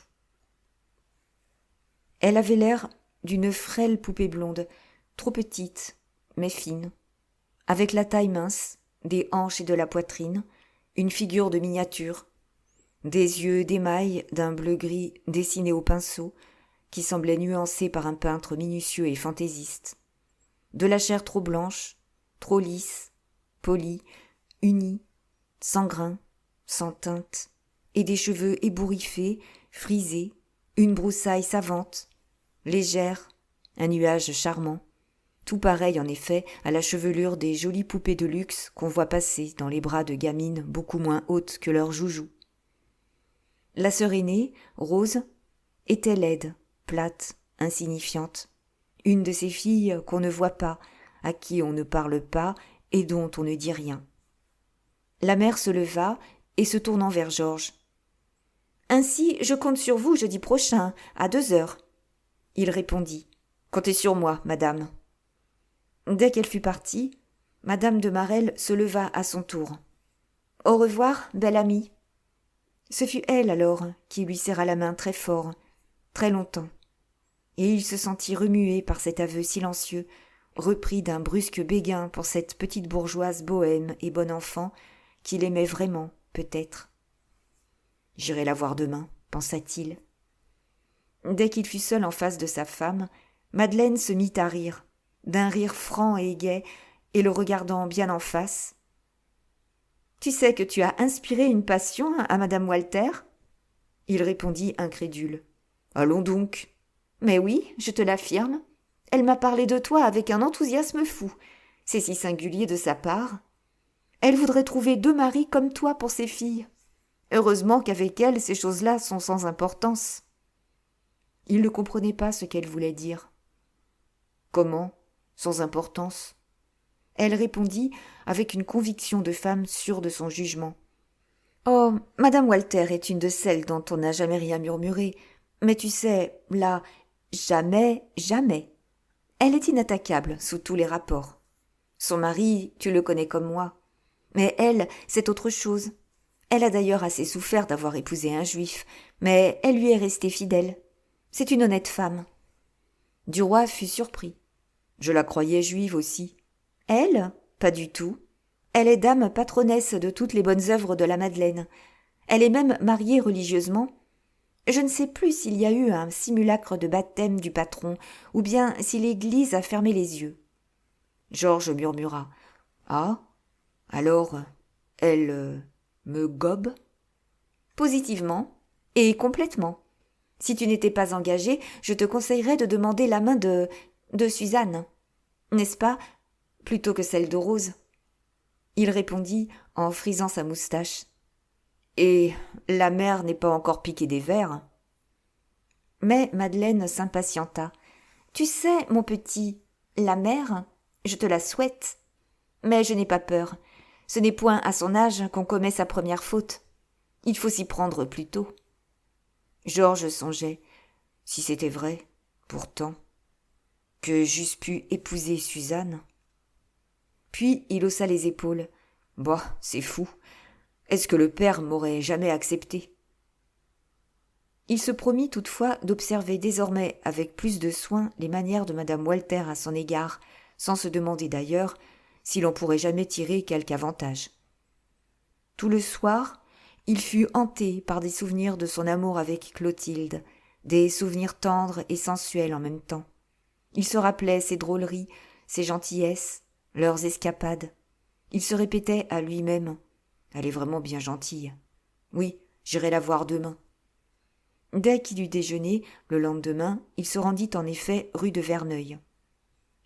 Elle avait l'air d'une frêle poupée blonde, trop petite, mais fine, avec la taille mince, des hanches et de la poitrine, une figure de miniature, des yeux d'émail d'un bleu-gris dessinés au pinceau, qui semblaient nuancés par un peintre minutieux et fantaisiste, de la chair trop blanche, trop lisse, polie, unie, sans grains, sans teinte, et des cheveux ébouriffés, frisés, une broussaille savante, légère, un nuage charmant, tout pareil en effet à la chevelure des jolies poupées de luxe qu'on voit passer dans les bras de gamines beaucoup moins hautes que leurs joujoux. La sœur aînée, Rose, était laide, plate, insignifiante, une de ces filles qu'on ne voit pas, à qui on ne parle pas et dont on ne dit rien. La mère se leva et se tournant vers Georges. « Ainsi, je compte sur vous jeudi prochain, à 2h. » Il répondit. « Comptez sur moi, madame. » Dès qu'elle fut partie, madame de Marelle se leva à son tour. « Au revoir, belle amie. » Ce fut elle alors qui lui serra la main très fort, très longtemps, et il se sentit remué par cet aveu silencieux, repris d'un brusque béguin pour cette petite bourgeoise bohème et bonne enfant qu'il aimait vraiment, peut-être. « J'irai la voir demain, » pensa-t-il. Dès qu'il fut seul en face de sa femme, Madeleine se mit à rire, d'un rire franc et gai, et le regardant bien en face. « Tu sais que tu as inspiré une passion à madame Walter ?» Il répondit incrédule. « Allons donc. »« Mais oui, je te l'affirme. Elle m'a parlé de toi avec un enthousiasme fou. C'est si singulier de sa part. Elle voudrait trouver 2 maris comme toi pour ses filles. Heureusement qu'avec elle, ces choses-là sont sans importance. » Il ne comprenait pas ce qu'elle voulait dire. « Comment, sans importance ?» Elle répondit avec une conviction de femme sûre de son jugement. « Oh, madame Walter est une de celles dont on n'a jamais rien murmuré. Mais tu sais, là, jamais, jamais. Elle est inattaquable sous tous les rapports. Son mari, tu le connais comme moi. Mais elle, c'est autre chose. Elle a d'ailleurs assez souffert d'avoir épousé un juif, mais elle lui est restée fidèle. C'est une honnête femme. » Duroy fut surpris. « Je la croyais juive aussi. »« Elle ? Pas du tout. Elle est dame patronnesse de toutes les bonnes œuvres de la Madeleine. Elle est même mariée religieusement. Je ne sais plus s'il y a eu un simulacre de baptême du patron, ou bien si l'Église a fermé les yeux. » Georges murmura. « Ah ? Alors, elle me gobe ?»« Positivement, et complètement. Si tu n'étais pas engagé, je te conseillerais de demander la main de Suzanne. N'est-ce pas, plutôt que celle de Rose ?» Il répondit en frisant sa moustache. « Et la mère n'est pas encore piquée des vers ?» Mais Madeleine s'impatienta. « Tu sais, mon petit, la mère, je te la souhaite. Mais je n'ai pas peur. Ce n'est point à son âge qu'on commet sa première faute. Il faut s'y prendre plus tôt. » Georges songeait, si c'était vrai, pourtant, que j'eusse pu épouser Suzanne. Puis il haussa les épaules. Bah, c'est fou. Est-ce que le père m'aurait jamais accepté ? Il se promit toutefois d'observer désormais avec plus de soin les manières de madame Walter à son égard, sans se demander d'ailleurs si l'on pourrait jamais tirer quelque avantage. Tout le soir, il fut hanté par des souvenirs de son amour avec Clotilde, des souvenirs tendres et sensuels en même temps. Il se rappelait ses drôleries, ses gentillesses, leurs escapades. Il se répétait à lui-même « Elle est vraiment bien gentille. Oui, j'irai la voir demain. » Dès qu'il eut déjeuné, le lendemain, il se rendit en effet rue de Verneuil.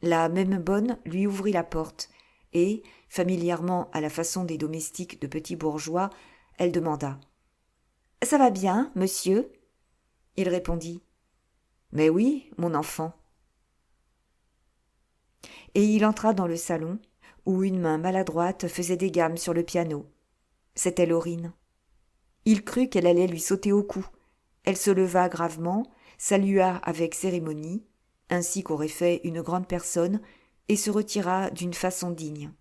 La même bonne lui ouvrit la porte, et, familièrement à la façon des domestiques de petits bourgeois, elle demanda « Ça va bien, monsieur ?» Il répondit « Mais oui, mon enfant. » Et il entra dans le salon, où une main maladroite faisait des gammes sur le piano. C'était Laurine. Il crut qu'elle allait lui sauter au cou. Elle se leva gravement, salua avec cérémonie, ainsi qu'aurait fait une grande personne, et se retira d'une façon digne.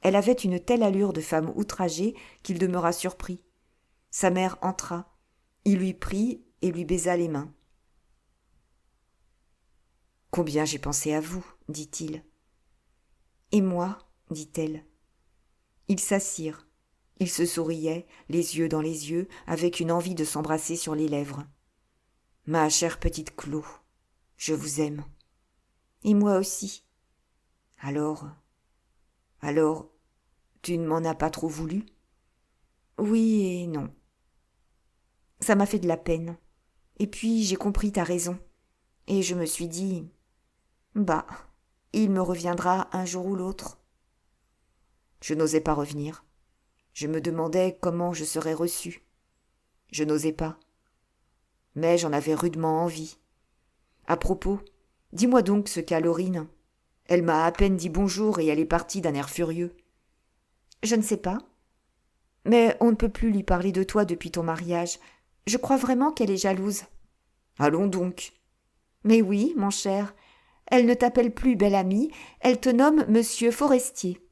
Elle avait une telle allure de femme outragée qu'il demeura surpris. Sa mère entra. Il lui prit et lui baisa les mains. « Combien j'ai pensé à vous, dit-il. »« Et moi, dit-elle. » Ils s'assirent. Ils se souriaient, les yeux dans les yeux, avec une envie de s'embrasser sur les lèvres. « Ma chère petite Clo, je vous aime. »« Et moi aussi. »« Alors, tu ne m'en as pas trop voulu ?»« Oui et non. Ça m'a fait de la peine. Et puis j'ai compris ta raison. Et je me suis dit, bah, il me reviendra un jour ou l'autre. Je n'osais pas revenir. Je me demandais comment je serais reçue. Je n'osais pas. Mais j'en avais rudement envie. À propos, dis-moi donc ce qu'a Laurine. Elle m'a à peine dit bonjour et elle est partie d'un air furieux. Je ne sais pas. Mais on ne peut plus lui parler de toi depuis ton mariage. Je crois vraiment qu'elle est jalouse. Allons donc. Mais oui, mon cher, elle ne t'appelle plus belle amie, elle te nomme Monsieur Forestier.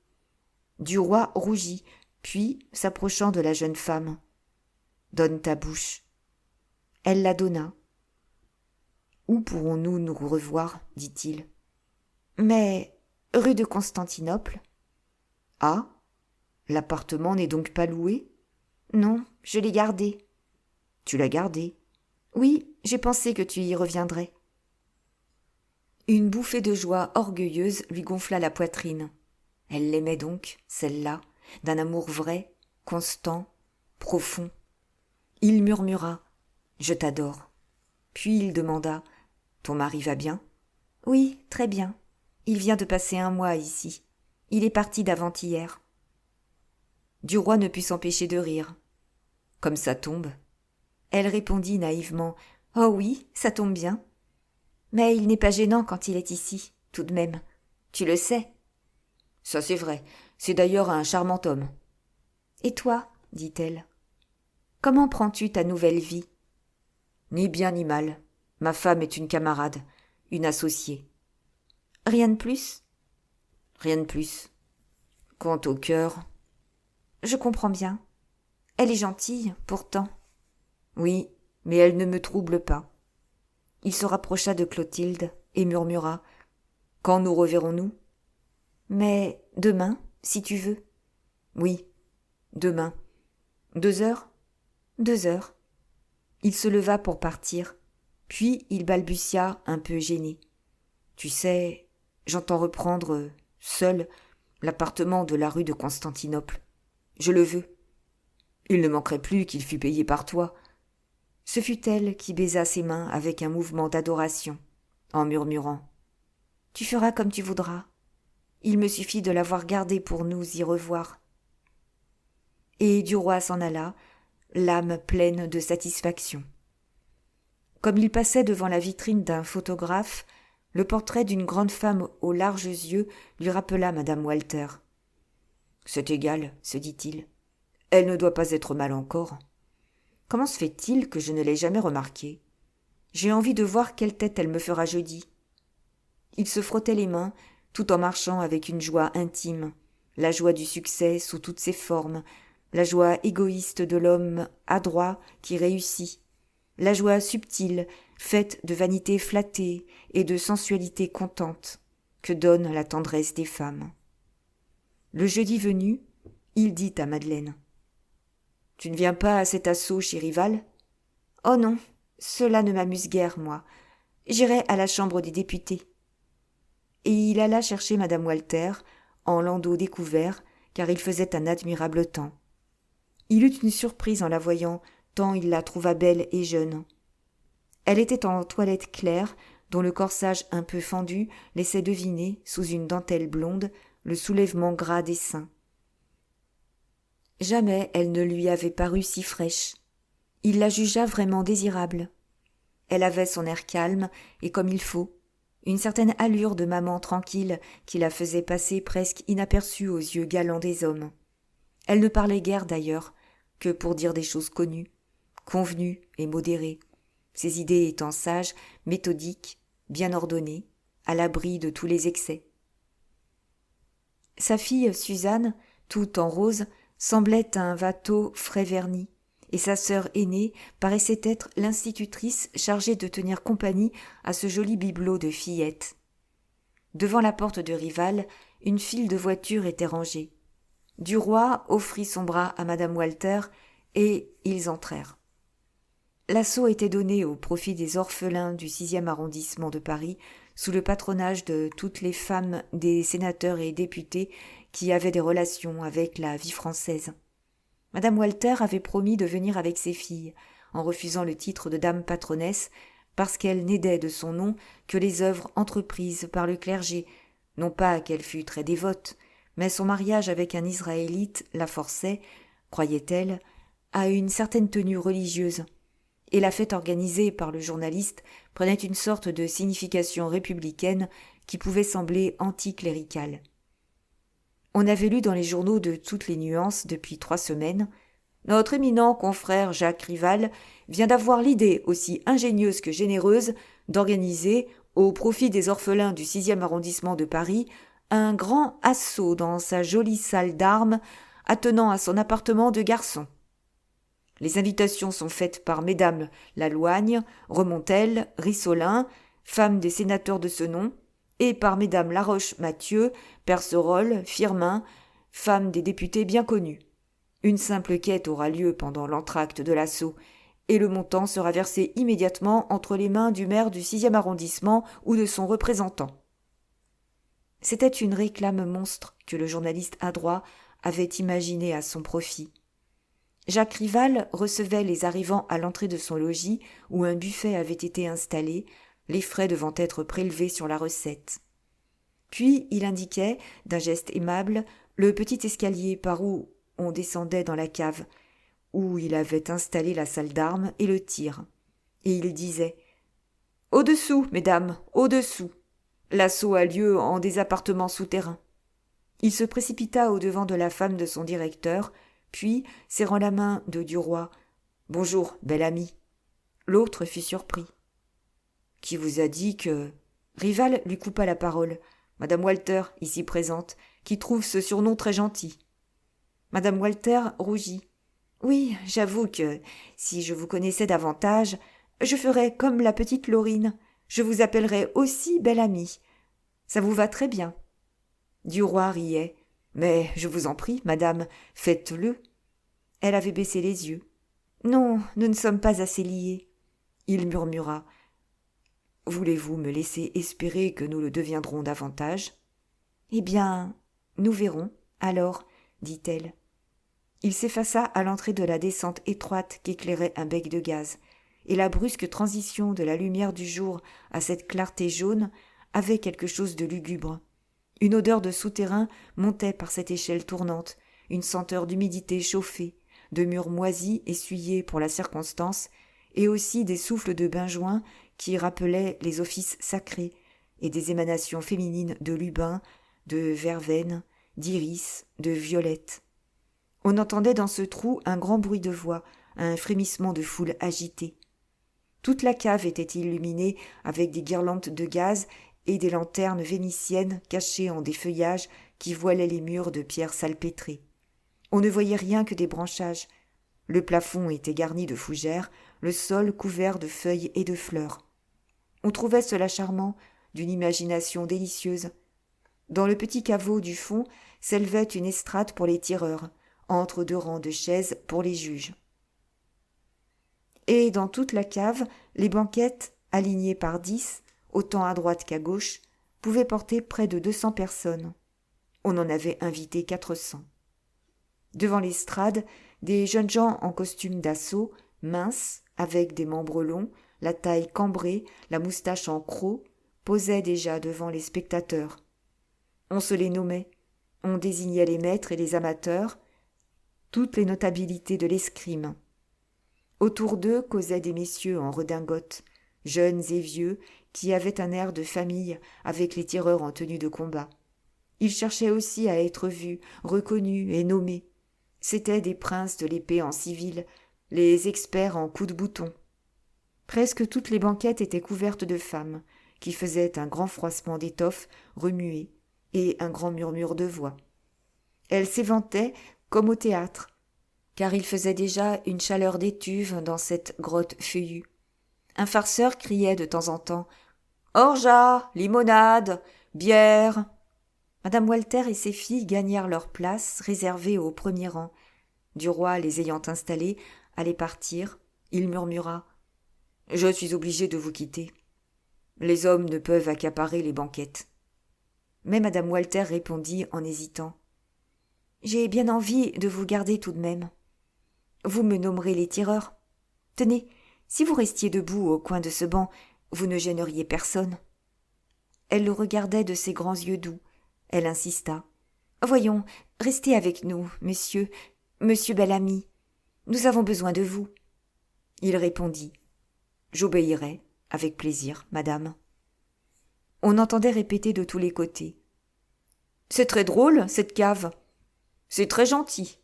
Duroy rougit, puis, s'approchant de la jeune femme. Donne ta bouche. Elle la donna. Où pourrons-nous nous revoir, dit-il. Mais rue de Constantinople. Ah, l'appartement n'est donc pas loué? Non, je l'ai gardé. Tu l'as gardé? Oui, j'ai pensé que tu y reviendrais. Une bouffée de joie orgueilleuse lui gonfla la poitrine. Elle l'aimait donc, celle-là, d'un amour vrai, constant, profond. Il murmura « Je t'adore ». Puis il demanda « Ton mari va bien ?»« Oui, très bien. Il vient de passer 1 mois ici. Il est parti d'avant-hier. » Duroy ne put s'empêcher de rire. « Comme ça tombe ?» Elle répondit naïvement « Oh oui, ça tombe bien. Mais il n'est pas gênant quand il est ici, tout de même. Tu le sais. »« Ça c'est vrai. C'est d'ailleurs un charmant homme. »« Et toi, dit-elle, comment prends-tu ta nouvelle vie ?»« Ni bien ni mal. Ma femme est une camarade, une associée. »« Rien de plus ?»« Rien de plus. Quant au cœur... » « Je comprends bien. Elle est gentille, pourtant. »« Oui, mais elle ne me trouble pas. » Il se rapprocha de Clotilde et murmura « Quand nous reverrons-nous ?»« Mais demain, si tu veux. »« Oui, demain. 2 heures ?»« 2 heures. » Il se leva pour partir, puis il balbutia un peu gêné. « Tu sais, j'entends reprendre, seul, l'appartement de la rue de Constantinople. Je le veux. Il ne manquerait plus qu'il fût payé par toi. » Ce fut elle qui baisa ses mains avec un mouvement d'adoration, en murmurant « Tu feras comme tu voudras. Il me suffit de l'avoir gardé pour nous y revoir. » Et Duroy s'en alla, l'âme pleine de satisfaction. Comme il passait devant la vitrine d'un photographe, le portrait d'une grande femme aux larges yeux lui rappela madame Walter. « C'est égal, se dit-il. Elle ne doit pas être mal encore. Comment se fait-il que je ne l'ai jamais remarquée? J'ai envie de voir quelle tête elle me fera jeudi. » Il se frottait les mains, tout en marchant avec une joie intime, la joie du succès sous toutes ses formes, la joie égoïste de l'homme adroit qui réussit, la joie subtile, faite de vanité flattée et de sensualité contente, que donne la tendresse des femmes. Le jeudi venu, il dit à Madeleine « Tu ne viens pas à cet assaut chez Rival ?»« Oh non, cela ne m'amuse guère, moi. J'irai à la Chambre des députés. » Et il alla chercher madame Walter, en landau découvert, car il faisait un admirable temps. Il eut une surprise en la voyant, tant il la trouva belle et jeune. Elle était en toilette claire, dont le corsage un peu fendu laissait deviner, sous une dentelle blonde, le soulèvement gras des seins. Jamais elle ne lui avait paru si fraîche. Il la jugea vraiment désirable. Elle avait son air calme et comme il faut, une certaine allure de maman tranquille qui la faisait passer presque inaperçue aux yeux galants des hommes. Elle ne parlait guère d'ailleurs, que pour dire des choses connues, convenues et modérées, ses idées étant sages, méthodiques, bien ordonnées, à l'abri de tous les excès. Sa fille Suzanne, toute en rose, semblait un watteau frais verni, et sa sœur aînée paraissait être l'institutrice chargée de tenir compagnie à ce joli bibelot de fillettes. Devant la porte de Rival, une file de voitures était rangée. Duroy offrit son bras à madame Walter, et ils entrèrent. L'assaut était donné au profit des orphelins du 6e arrondissement de Paris, sous le patronage de toutes les femmes des sénateurs et députés qui avaient des relations avec la vie française. Madame Walter avait promis de venir avec ses filles, en refusant le titre de dame patronnesse, parce qu'elle n'aidait de son nom que les œuvres entreprises par le clergé, non pas qu'elle fût très dévote, mais son mariage avec un Israélite la forçait, croyait-elle, à une certaine tenue religieuse, et la fête organisée par le journaliste prenait une sorte de signification républicaine qui pouvait sembler anticléricale. On avait lu dans les journaux de toutes les nuances depuis 3 semaines « Notre éminent confrère Jacques Rival vient d'avoir l'idée aussi ingénieuse que généreuse d'organiser, au profit des orphelins du 6e arrondissement de Paris, un grand assaut dans sa jolie salle d'armes attenant à son appartement de garçon. Les invitations sont faites par mesdames Laloigne, Remontel, Rissolin, femmes des sénateurs de ce nom, et par mesdames Laroche-Mathieu, Percerolle, Firmin, femmes des députés bien connus. Une simple quête aura lieu pendant l'entracte de l'assaut, et le montant sera versé immédiatement entre les mains du maire du 6e arrondissement ou de son représentant. » C'était une réclame monstre que le journaliste adroit avait imaginée à son profit. Jacques Rival recevait les arrivants à l'entrée de son logis où un buffet avait été installé, les frais devant être prélevés sur la recette. Puis il indiquait, d'un geste aimable, le petit escalier par où on descendait dans la cave, où il avait installé la salle d'armes et le tir. Et il disait « Au-dessous, mesdames, au-dessous. L'assaut a lieu en des appartements souterrains. » Il se précipita au-devant de la femme de son directeur, puis, serrant la main de Duroy, « Bonjour, bel ami. » L'autre fut surpris. « Qui vous a dit que… » Rival lui coupa la parole. « Madame Walter, ici présente, qui trouve ce surnom très gentil. » Madame Walter rougit. « Oui, j'avoue que, si je vous connaissais davantage, je ferais comme la petite Laurine. Je vous appellerais aussi belle amie. Ça vous va très bien. » Duroy riait. « Mais je vous en prie, madame, faites-le. » Elle avait baissé les yeux. « Non, nous ne sommes pas assez liés. » Il murmura. « Voulez-vous me laisser espérer que nous le deviendrons davantage ?»« Eh bien, nous verrons, alors, » dit-elle. Il s'effaça à l'entrée de la descente étroite qu'éclairait un bec de gaz, et la brusque transition de la lumière du jour à cette clarté jaune avait quelque chose de lugubre. Une odeur de souterrain montait par cette échelle tournante, une senteur d'humidité chauffée, de murs moisis essuyés pour la circonstance, et aussi des souffles de benjoin qui rappelaient les offices sacrés, et des émanations féminines de lubin, de verveine, d'iris, de violette. On entendait dans ce trou un grand bruit de voix, un frémissement de foule agitée. Toute la cave était illuminée avec des guirlandes de gaz et des lanternes vénitiennes cachées en des feuillages qui voilaient les murs de pierre salpêtrée. On ne voyait rien que des branchages. Le plafond était garni de fougères, le sol couvert de feuilles et de fleurs. On trouvait cela charmant, d'une imagination délicieuse. Dans le petit caveau du fond s'élevait une estrade pour les tireurs, entre 2 rangs de chaises pour les juges. Et dans toute la cave, les banquettes, alignées par 10, autant à droite qu'à gauche, pouvaient porter près de 200 personnes. On en avait invité 400. Devant l'estrade, des jeunes gens en costume d'assaut, minces, avec des membres longs, la taille cambrée, la moustache en croc, posaient déjà devant les spectateurs. On se les nommait, on désignait les maîtres et les amateurs, toutes les notabilités de l'escrime. Autour d'eux causaient des messieurs en redingote, jeunes et vieux, qui avaient un air de famille avec les tireurs en tenue de combat. Ils cherchaient aussi à être vus, reconnus et nommés. C'étaient des princes de l'épée en civil, les experts en coups de bouton. Presque toutes les banquettes étaient couvertes de femmes, qui faisaient un grand froissement d'étoffes remuées et un grand murmure de voix. Elles s'éventaient comme au théâtre, car il faisait déjà une chaleur d'étuve dans cette grotte feuillue. Un farceur criait de temps en temps « Orgeat, limonade, bière !» Madame Walter et ses filles gagnèrent leurs places réservées au premier rang. Duroy, les ayant installées, allait partir. Il murmura « Je suis obligé de vous quitter. Les hommes ne peuvent accaparer les banquettes. » Mais madame Walter répondit en hésitant « J'ai bien envie de vous garder tout de même. Vous me nommerez les tireurs. Tenez, si vous restiez debout au coin de ce banc, vous ne gêneriez personne. » Elle le regardait de ses grands yeux doux. Elle insista. « Voyons, restez avec nous, monsieur Bel-Ami. Nous avons besoin de vous. » Il répondit. « J'obéirai, avec plaisir, madame. » On entendait répéter de tous les côtés. « C'est très drôle, cette cave. C'est très gentil. »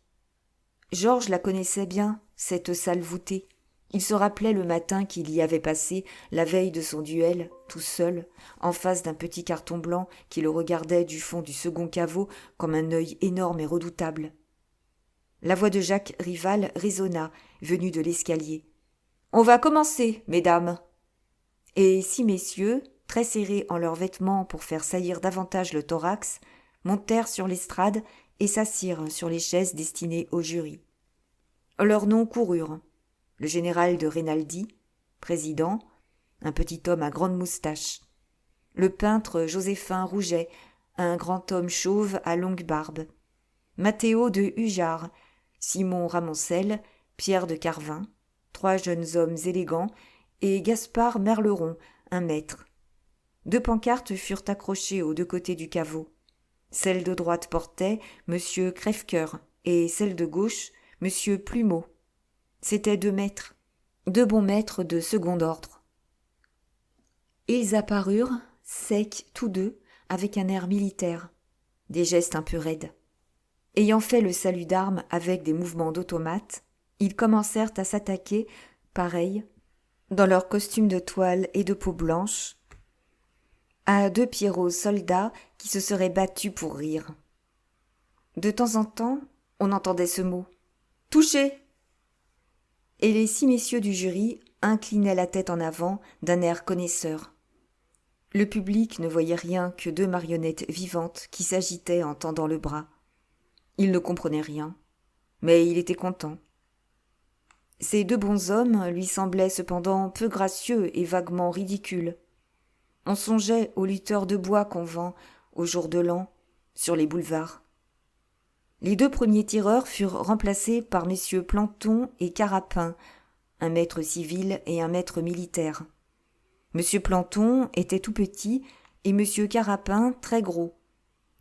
Georges la connaissait bien, cette salle voûtée. Il se rappelait le matin qu'il y avait passé, la veille de son duel, tout seul, en face d'un petit carton blanc qui le regardait du fond du second caveau comme un œil énorme et redoutable. La voix de Jacques Rival résonna, venue de l'escalier. « On va commencer, mesdames !» Et 6 messieurs, très serrés en leurs vêtements pour faire saillir davantage le thorax, montèrent sur l'estrade et s'assirent sur les chaises destinées au jury. Leurs noms coururent. Le général de Rinaldi, président, un petit homme à grande moustache. Le peintre Joséphin Rouget, un grand homme chauve à longue barbe. Mathéo de Hujar, Simon Ramoncel, Pierre de Carvin, 3 jeunes hommes élégants, et Gaspard Merleron, un maître. 2 pancartes furent accrochées aux 2 côtés du caveau. Celle de droite portait Monsieur Crèvecoeur et celle de gauche Monsieur Plumeau. C'étaient 2 maîtres, 2 bons maîtres de second ordre. Ils apparurent, secs tous 2, avec un air militaire, des gestes un peu raides. Ayant fait le salut d'armes avec des mouvements d'automates, ils commencèrent à s'attaquer, pareils, dans leurs costumes de toile et de peau blanche, à 2 pierrots soldats qui se seraient battus pour rire. De temps en temps, on entendait ce mot « Touché !» Et les 6 messieurs du jury inclinaient la tête en avant d'un air connaisseur. Le public ne voyait rien que 2 marionnettes vivantes qui s'agitaient en tendant le bras. Il ne comprenait rien, mais il était content. Ces 2 bonshommes lui semblaient cependant peu gracieux et vaguement ridicules. On songeait aux lutteurs de bois qu'on vend, au jour de l'an, sur les boulevards. Les 2 premiers tireurs furent remplacés par messieurs Planton et Carapin, un maître civil et un maître militaire. Monsieur Planton était tout petit et monsieur Carapin très gros.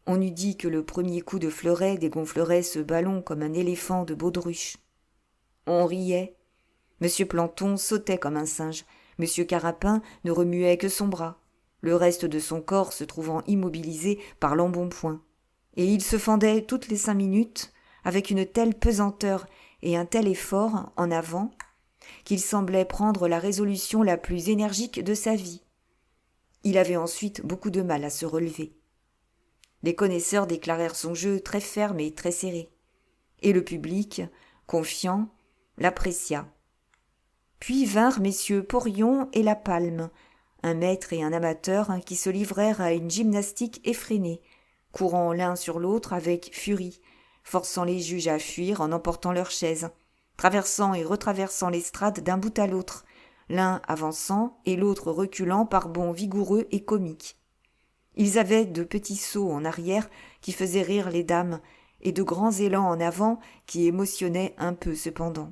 On eût dit que le premier coup de fleuret dégonflerait ce ballon comme un éléphant de baudruche. On riait. Monsieur Planton sautait comme un singe. Monsieur Carapin ne remuait que son bras, le reste de son corps se trouvant immobilisé par l'embonpoint. Et il se fendait toutes les 5 minutes avec une telle pesanteur et un tel effort en avant qu'il semblait prendre la résolution la plus énergique de sa vie. Il avait ensuite beaucoup de mal à se relever. Les connaisseurs déclarèrent son jeu très ferme et très serré, et le public, confiant, l'apprécia. Puis vinrent messieurs Porion et La Palme, un maître et un amateur qui se livrèrent à une gymnastique effrénée, courant l'un sur l'autre avec furie, forçant les juges à fuir en emportant leurs chaises, traversant et retraversant l'estrade d'un bout à l'autre, l'un avançant et l'autre reculant par bonds vigoureux et comiques. Ils avaient de petits sauts en arrière qui faisaient rire les dames, et de grands élans en avant qui émotionnaient un peu cependant.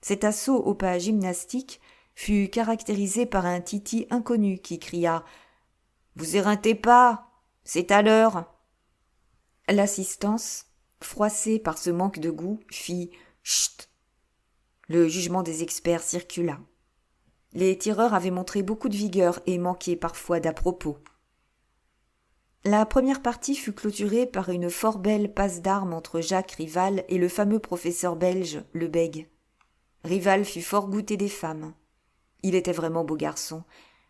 Cet assaut au pas gymnastique fut caractérisé par un titi inconnu qui cria « Vous éreintez pas, c'est à l'heure !» L'assistance, froissée par ce manque de goût, fit « Chut !» Le jugement des experts circula. Les tireurs avaient montré beaucoup de vigueur et manqué parfois d'à-propos. La première partie fut clôturée par une fort belle passe d'armes entre Jacques Rival et le fameux professeur belge, Lebègue. Rival fut fort goûté des femmes. Il était vraiment beau garçon,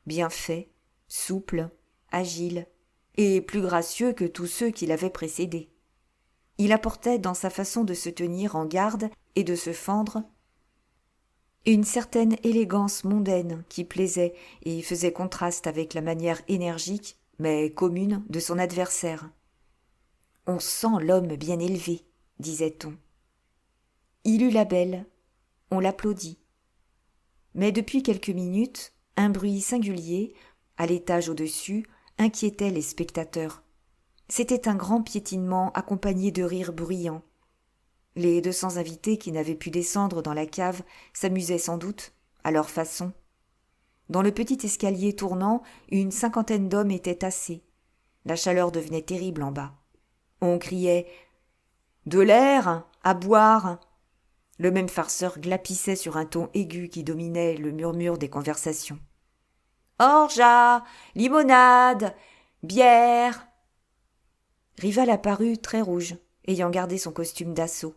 bien fait, souple, agile, et plus gracieux que tous ceux qui l'avaient précédé. Il apportait dans sa façon de se tenir en garde et de se fendre une certaine élégance mondaine qui plaisait et faisait contraste avec la manière énergique, mais commune, de son adversaire. « On sent l'homme bien élevé, disait-on. Il eut la belle, on l'applaudit. Mais depuis quelques minutes, un bruit singulier, à l'étage au-dessus, inquiétait les spectateurs. C'était un grand piétinement accompagné de rires bruyants. Les 200 invités qui n'avaient pu descendre dans la cave s'amusaient sans doute, à leur façon. Dans le petit escalier tournant, une 50aine d'hommes étaient tassés. La chaleur devenait terrible en bas. On criait « De l'air, à boire !» Le même farceur glapissait sur un ton aigu qui dominait le murmure des conversations. « Orgeat, limonade, bière !» Rival apparut très rouge, ayant gardé son costume d'assaut.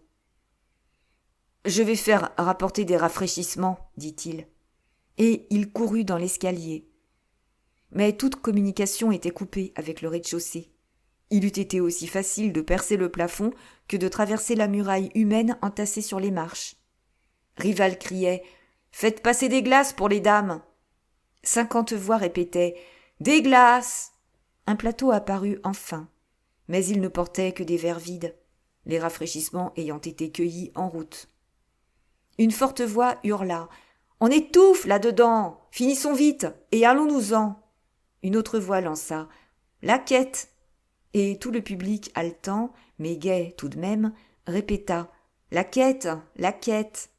« Je vais faire rapporter des rafraîchissements, dit-il. Et il courut dans l'escalier. Mais toute communication était coupée avec le rez-de-chaussée. Il eût été aussi facile de percer le plafond que de traverser la muraille humaine entassée sur les marches. Rival criait « Faites passer des glaces pour les dames !» 50 voix répétaient « Des glaces !» Un plateau apparut enfin, mais il ne portait que des verres vides, les rafraîchissements ayant été cueillis en route. Une forte voix hurla « On étouffe là-dedans ! Finissons vite et allons-nous-en !» Une autre voix lança « La quête !» Et tout le public haletant, mais gai tout de même, répéta « La quête ! La quête !»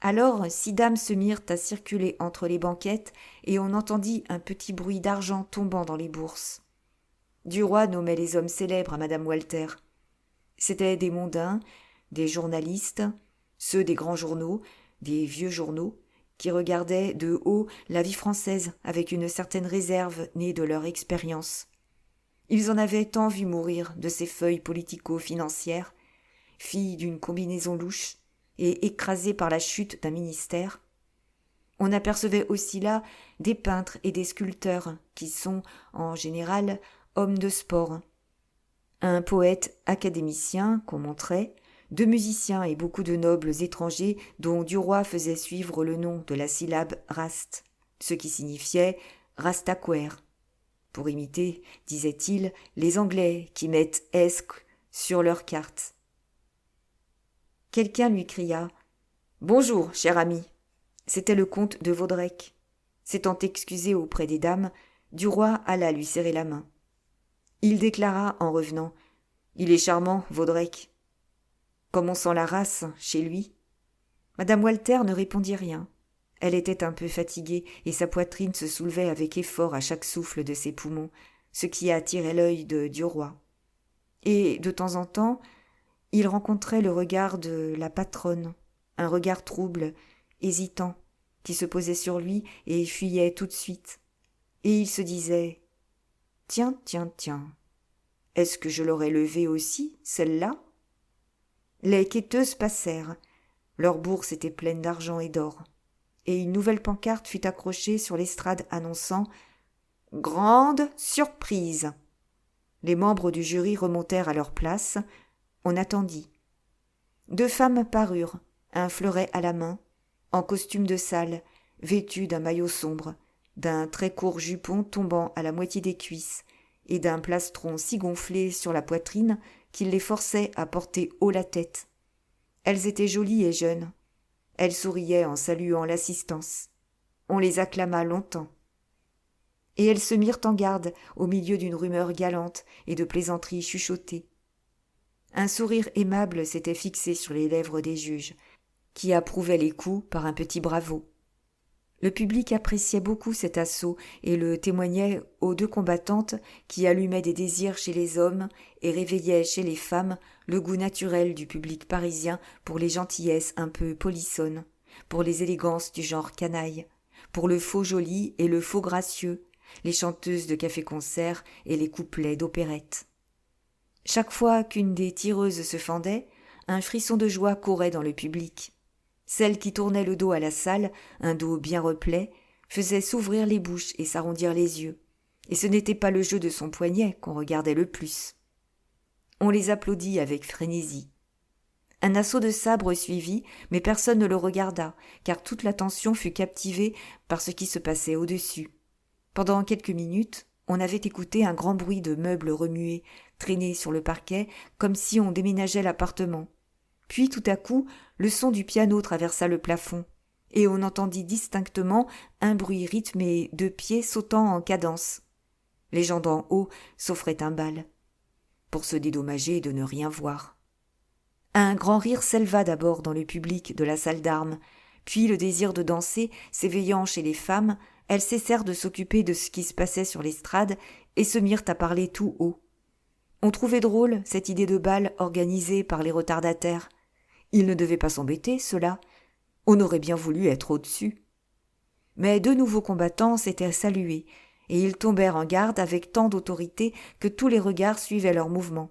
Alors 6 dames se mirent à circuler entre les banquettes et on entendit un petit bruit d'argent tombant dans les bourses. Duroy nommait les hommes célèbres à Madame Walter. C'étaient des mondains, des journalistes, ceux des grands journaux, des vieux journaux, qui regardaient de haut la vie française avec une certaine réserve née de leur expérience. Ils en avaient tant vu mourir de ces feuilles politico-financières, filles d'une combinaison louche et écrasées par la chute d'un ministère. On apercevait aussi là des peintres et des sculpteurs qui sont, en général, hommes de sport. Un poète académicien qu'on montrait, 2 musiciens et beaucoup de nobles étrangers dont Duroy faisait suivre le nom de la syllabe rast, ce qui signifiait rastaquouère. Pour imiter, disait-il, les Anglais qui mettent « esque » sur leurs cartes. Quelqu'un lui cria « Bonjour, cher ami !» C'était le comte de Vaudrec. S'étant excusé auprès des dames, Duroy alla lui serrer la main. Il déclara en revenant « Il est charmant, Vaudrec !» Comme on sent la race chez lui. Madame Walter ne répondit rien. Elle était un peu fatiguée et sa poitrine se soulevait avec effort à chaque souffle de ses poumons, ce qui attirait l'œil de Duroy. Et, de temps en temps, il rencontrait le regard de la patronne, un regard trouble, hésitant, qui se posait sur lui et fuyait tout de suite. Et il se disait « Tiens, tiens, tiens, est-ce que je l'aurais levée aussi, celle-là ?» Les quêteuses passèrent, leur bourse était pleine d'argent et d'or. Et une nouvelle pancarte fut accrochée sur l'estrade annonçant « Grande surprise !» Les membres du jury remontèrent à leur place. On attendit. 2 femmes parurent, un fleuret à la main, en costume de salle, vêtues d'un maillot sombre, d'un très court jupon tombant à la moitié des cuisses et d'un plastron si gonflé sur la poitrine qu'il les forçait à porter haut la tête. Elles étaient jolies et jeunes. Elles souriaient en saluant l'assistance. On les acclama longtemps. Et elles se mirent en garde au milieu d'une rumeur galante et de plaisanteries chuchotées. Un sourire aimable s'était fixé sur les lèvres des juges, qui approuvaient les coups par un petit bravo. Le public appréciait beaucoup cet assaut et le témoignait aux 2 combattantes qui allumaient des désirs chez les hommes et réveillaient chez les femmes le goût naturel du public parisien pour les gentillesses un peu polissonnes, pour les élégances du genre canaille, pour le faux joli et le faux gracieux, les chanteuses de café-concert et les couplets d'opérette. Chaque fois qu'une des tireuses se fendait, un frisson de joie courait dans le public. Celle qui tournait le dos à la salle, un dos bien replet, faisait s'ouvrir les bouches et s'arrondir les yeux. Et ce n'était pas le jeu de son poignet qu'on regardait le plus. On les applaudit avec frénésie. Un assaut de sabre suivit, mais personne ne le regarda, car toute l'attention fut captivée par ce qui se passait au-dessus. Pendant quelques minutes, on avait écouté un grand bruit de meubles remués, traînés sur le parquet, comme si on déménageait l'appartement. Puis tout à coup, le son du piano traversa le plafond, et on entendit distinctement un bruit rythmé de pieds sautant en cadence. Les gens d'en haut s'offraient un bal, pour se dédommager de ne rien voir. Un grand rire s'éleva d'abord dans le public de la salle d'armes, puis le désir de danser s'éveillant chez les femmes, elles cessèrent de s'occuper de ce qui se passait sur l'estrade et se mirent à parler tout haut. On trouvait drôle cette idée de bal organisée par les retardataires. Ils ne devaient pas s'embêter, ceux-là. On aurait bien voulu être au-dessus. Mais deux nouveaux combattants s'étaient salués, et ils tombèrent en garde avec tant d'autorité que tous les regards suivaient leurs mouvements.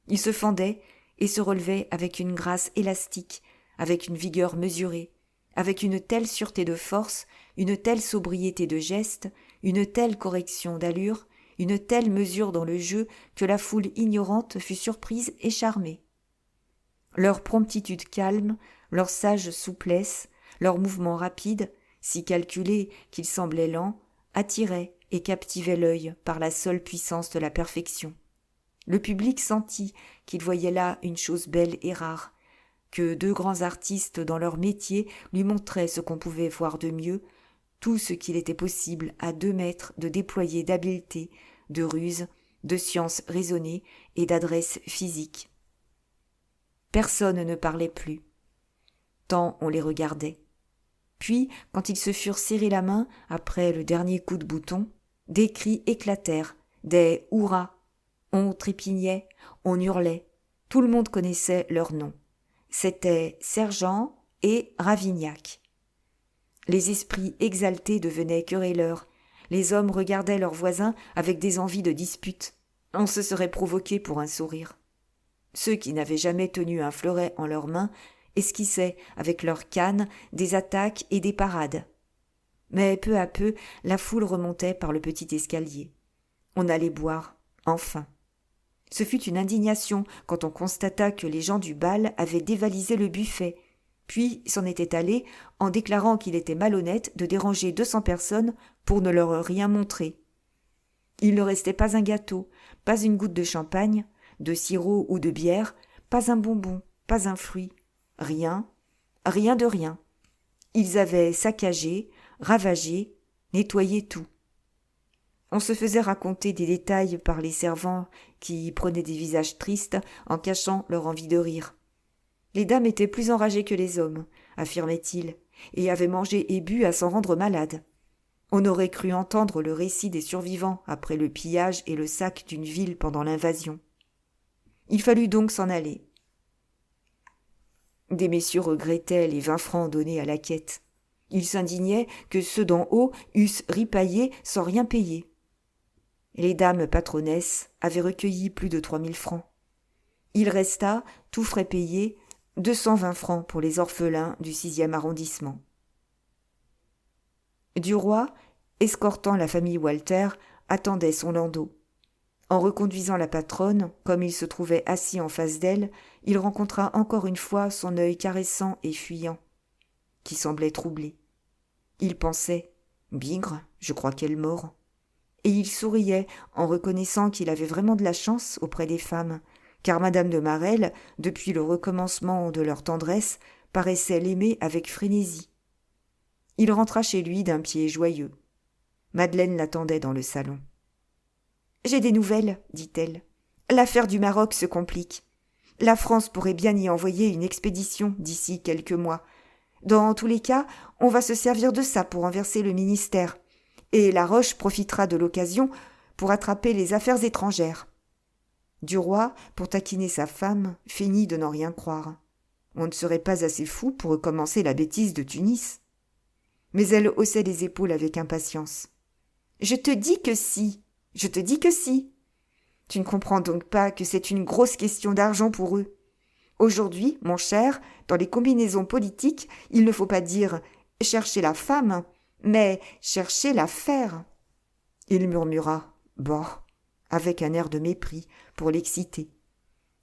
Ils se fendaient et se relevaient avec une grâce élastique, avec une vigueur mesurée, avec une telle sûreté de force, une telle sobriété de geste, une telle correction d'allure, une telle mesure dans le jeu que la foule ignorante fut surprise et charmée. Leur promptitude calme, leur sage souplesse, leurs mouvements rapides, si calculés qu'ils semblaient lents, attiraient et captivaient l'œil par la seule puissance de la perfection. Le public sentit qu'il voyait là une chose belle et rare, que deux grands artistes dans leur métier lui montraient ce qu'on pouvait voir de mieux, tout ce qu'il était possible à 2 mètres de déployer d'habileté, de ruse, de science raisonnée et d'adresse physique. Personne ne parlait plus, tant on les regardait. Puis, quand ils se furent serrés la main, après le dernier coup de bouton, des cris éclatèrent, des « hurrahs ». On trépignait, on hurlait, tout le monde connaissait leurs noms. C'étaient Sergent et Ravignac. Les esprits exaltés devenaient querelleurs, les hommes regardaient leurs voisins avec des envies de dispute. On se serait provoqué pour un sourire. Ceux qui n'avaient jamais tenu un fleuret en leurs mains esquissaient avec leurs cannes des attaques et des parades. Mais peu à peu, la foule remontait par le petit escalier. On allait boire, enfin. Ce fut une indignation quand on constata que les gens du bal avaient dévalisé le buffet, puis s'en étaient allés en déclarant qu'il était malhonnête de déranger 200 personnes pour ne leur rien montrer. Il ne restait pas un gâteau, pas une goutte de champagne, de sirop ou de bière, pas un bonbon, pas un fruit, rien, rien de rien. Ils avaient saccagé, ravagé, nettoyé tout. On se faisait raconter des détails par les servants qui prenaient des visages tristes en cachant leur envie de rire. Les dames étaient plus enragées que les hommes, affirmait-il, et avaient mangé et bu à s'en rendre malades. On aurait cru entendre le récit des survivants après le pillage et le sac d'une ville pendant l'invasion. Il fallut donc s'en aller. Des messieurs regrettaient les 20 francs donnés à la quête. Ils s'indignaient que ceux d'en haut eussent ripaillé sans rien payer. Les dames patronesses avaient recueilli plus de 3000 francs. Il resta, tout frais payé, 220 francs pour les orphelins du 6e arrondissement. Duroy, escortant la famille Walter, attendait son landau. En reconduisant la patronne, comme il se trouvait assis en face d'elle, il rencontra encore une fois son œil caressant et fuyant, qui semblait troublé. Il pensait « Bigre, je crois qu'elle mord ». Et il souriait en reconnaissant qu'il avait vraiment de la chance auprès des femmes, car Madame de Marelle, depuis le recommencement de leur tendresse, paraissait l'aimer avec frénésie. Il rentra chez lui d'un pied joyeux. Madeleine l'attendait dans le salon. « J'ai des nouvelles, dit-elle. L'affaire du Maroc se complique. La France pourrait bien y envoyer une expédition d'ici quelques mois. Dans tous les cas, on va se servir de ça pour renverser le ministère. Et Laroche profitera de l'occasion pour attraper les affaires étrangères. » Duroy, pour taquiner sa femme, feignit de n'en rien croire. On ne serait pas assez fou pour recommencer la bêtise de Tunis. Mais elle haussait les épaules avec impatience. Je te dis que si. Je te dis que si. Tu ne comprends donc pas que c'est une grosse question d'argent pour eux. Aujourd'hui, mon cher, dans les combinaisons politiques, il ne faut pas dire « chercher la femme », mais « chercher l'affaire ». Il murmura « bah » avec un air de mépris pour l'exciter.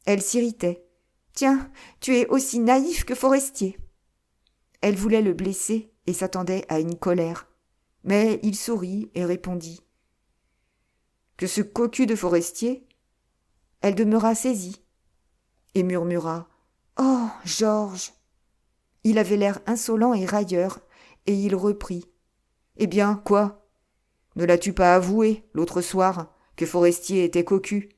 Elle s'irritait. « Tiens, tu es aussi naïf que Forestier. » Elle voulait le blesser et s'attendait à une colère. Mais il sourit et répondit « Que ce cocu de Forestier ?» Elle demeura saisie et murmura « Oh, Georges !» Il avait l'air insolent et railleur, et il reprit « Eh bien, quoi ? Ne l'as-tu pas avoué, l'autre soir, que Forestier était cocu ?»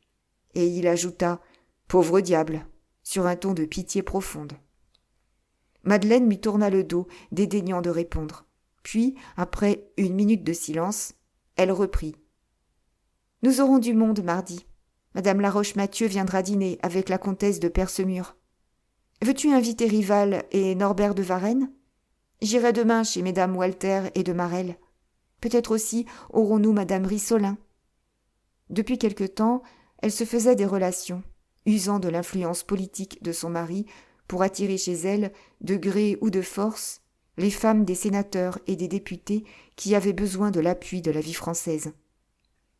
Et il ajouta « Pauvre diable !» sur un ton de pitié profonde. Madeleine lui tourna le dos, dédaignant de répondre. Puis, après une minute de silence, elle reprit « Nous aurons du monde mardi. Madame Laroche-Mathieu viendra dîner avec la comtesse de Percemur. Veux-tu inviter Rival et Norbert de Varenne ? J'irai demain chez mesdames Walter et de Marelle. Peut-être aussi aurons-nous madame Rissolin. » Depuis quelque temps, elle se faisait des relations, usant de l'influence politique de son mari pour attirer chez elle, de gré ou de force, les femmes des sénateurs et des députés qui avaient besoin de l'appui de la vie française.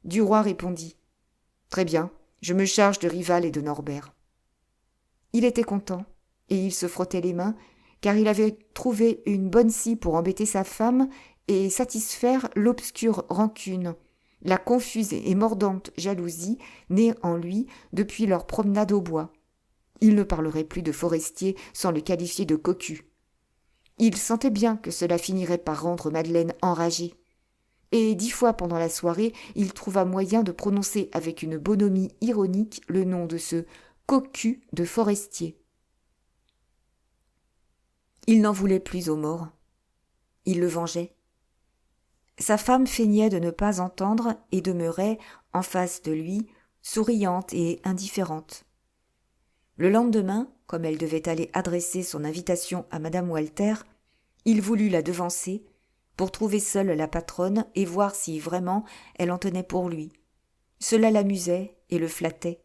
Duroy répondit « Très bien, je me charge de Rival et de Norbert. » Il était content, et il se frottait les mains, car il avait trouvé une bonne scie pour embêter sa femme et satisfaire l'obscure rancune, la confuse et mordante jalousie née en lui depuis leur promenade au bois. Il ne parlerait plus de Forestier sans le qualifier de cocu. Il sentait bien que cela finirait par rendre Madeleine enragée. Et 10 fois pendant la soirée, il trouva moyen de prononcer avec une bonhomie ironique le nom de ce cocu de Forestier. Il n'en voulait plus au mort. Il le vengeait. Sa femme feignait de ne pas entendre et demeurait, en face de lui, souriante et indifférente. Le lendemain, comme elle devait aller adresser son invitation à madame Walter, il voulut la devancer pour trouver seule la patronne et voir si vraiment elle en tenait pour lui. Cela l'amusait et le flattait.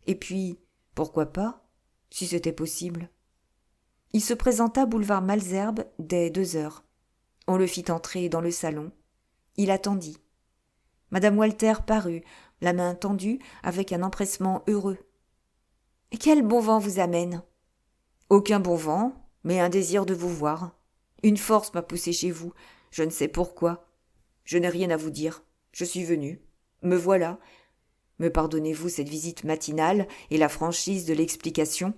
Et puis, pourquoi pas, si c'était possible. Il se présenta boulevard Malesherbes dès 2 heures. On le fit entrer dans le salon. Il attendit. Madame Walter parut, la main tendue, avec un empressement heureux. « Quel bon vent vous amène ?»« Aucun bon vent, mais un désir de vous voir. Une force m'a poussé chez vous, je ne sais pourquoi. Je n'ai rien à vous dire. Je suis venu. Me voilà. Me pardonnez-vous cette visite matinale et la franchise de l'explication ?»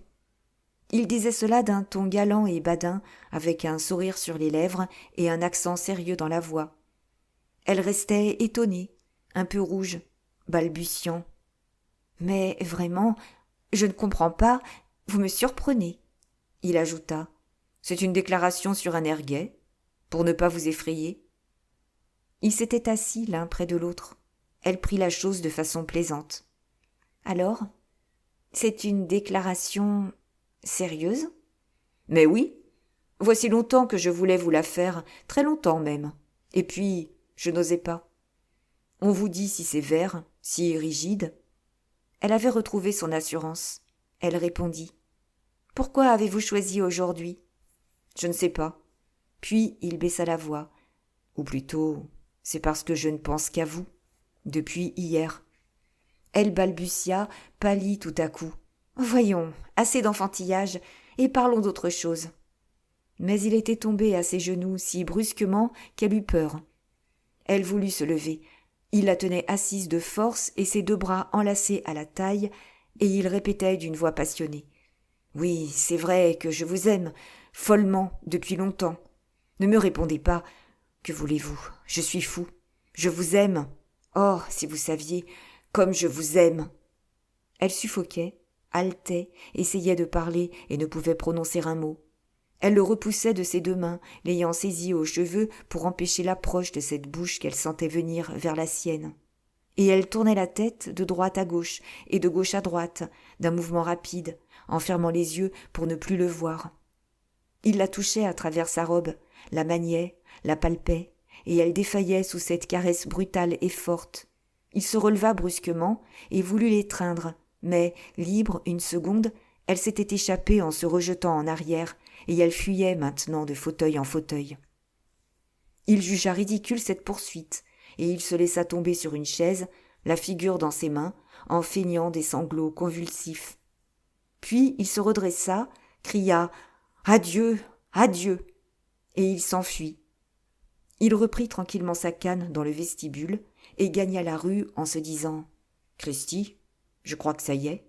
Il disait cela d'un ton galant et badin, avec un sourire sur les lèvres et un accent sérieux dans la voix. Elle restait étonnée, un peu rouge, balbutiant. « Mais vraiment, je ne comprends pas, vous me surprenez. » Il ajouta. « C'est une déclaration sur un air gai, pour ne pas vous effrayer. » Ils s'étaient assis l'un près de l'autre. Elle prit la chose de façon plaisante. « Alors, c'est une déclaration sérieuse ? » ?»« Mais oui, voici longtemps que je voulais vous la faire, très longtemps même. Et puis, je n'osais pas. On vous dit si sévère, si rigide. » Elle avait retrouvé son assurance. Elle répondit. « Pourquoi avez-vous choisi aujourd'hui ? » ?»« Je ne sais pas. » Puis il baissa la voix. « Ou plutôt, c'est parce que je ne pense qu'à vous, depuis hier. » Elle balbutia, pâlit tout à coup. « Voyons, assez d'enfantillage, et parlons d'autre chose. » Mais il était tombé à ses genoux si brusquement qu'elle eut peur. Elle voulut se lever. Il la tenait assise de force et ses 2 bras enlacés à la taille, et il répétait d'une voix passionnée. « Oui, c'est vrai que je vous aime, follement, depuis longtemps. Ne me répondez pas. Que voulez-vous ? Je suis fou. Je vous aime. Oh, si vous saviez, comme je vous aime !» Elle suffoquait, haletait, essayait de parler et ne pouvait prononcer un mot. Elle le repoussait de ses 2 mains, l'ayant saisi aux cheveux pour empêcher l'approche de cette bouche qu'elle sentait venir vers la sienne. Et elle tournait la tête de droite à gauche et de gauche à droite, d'un mouvement rapide, en fermant les yeux pour ne plus le voir. Il la touchait à travers sa robe, la maniait, la palpait, et elle défaillait sous cette caresse brutale et forte. Il se releva brusquement et voulut l'étreindre, mais, libre une seconde, elle s'était échappée en se rejetant en arrière, et elle fuyait maintenant de fauteuil en fauteuil. Il jugea ridicule cette poursuite, et il se laissa tomber sur une chaise, la figure dans ses mains, en feignant des sanglots convulsifs. Puis il se redressa, cria « Adieu, adieu !» et il s'enfuit. Il reprit tranquillement sa canne dans le vestibule et gagna la rue en se disant « Cristi, je crois que ça y est !»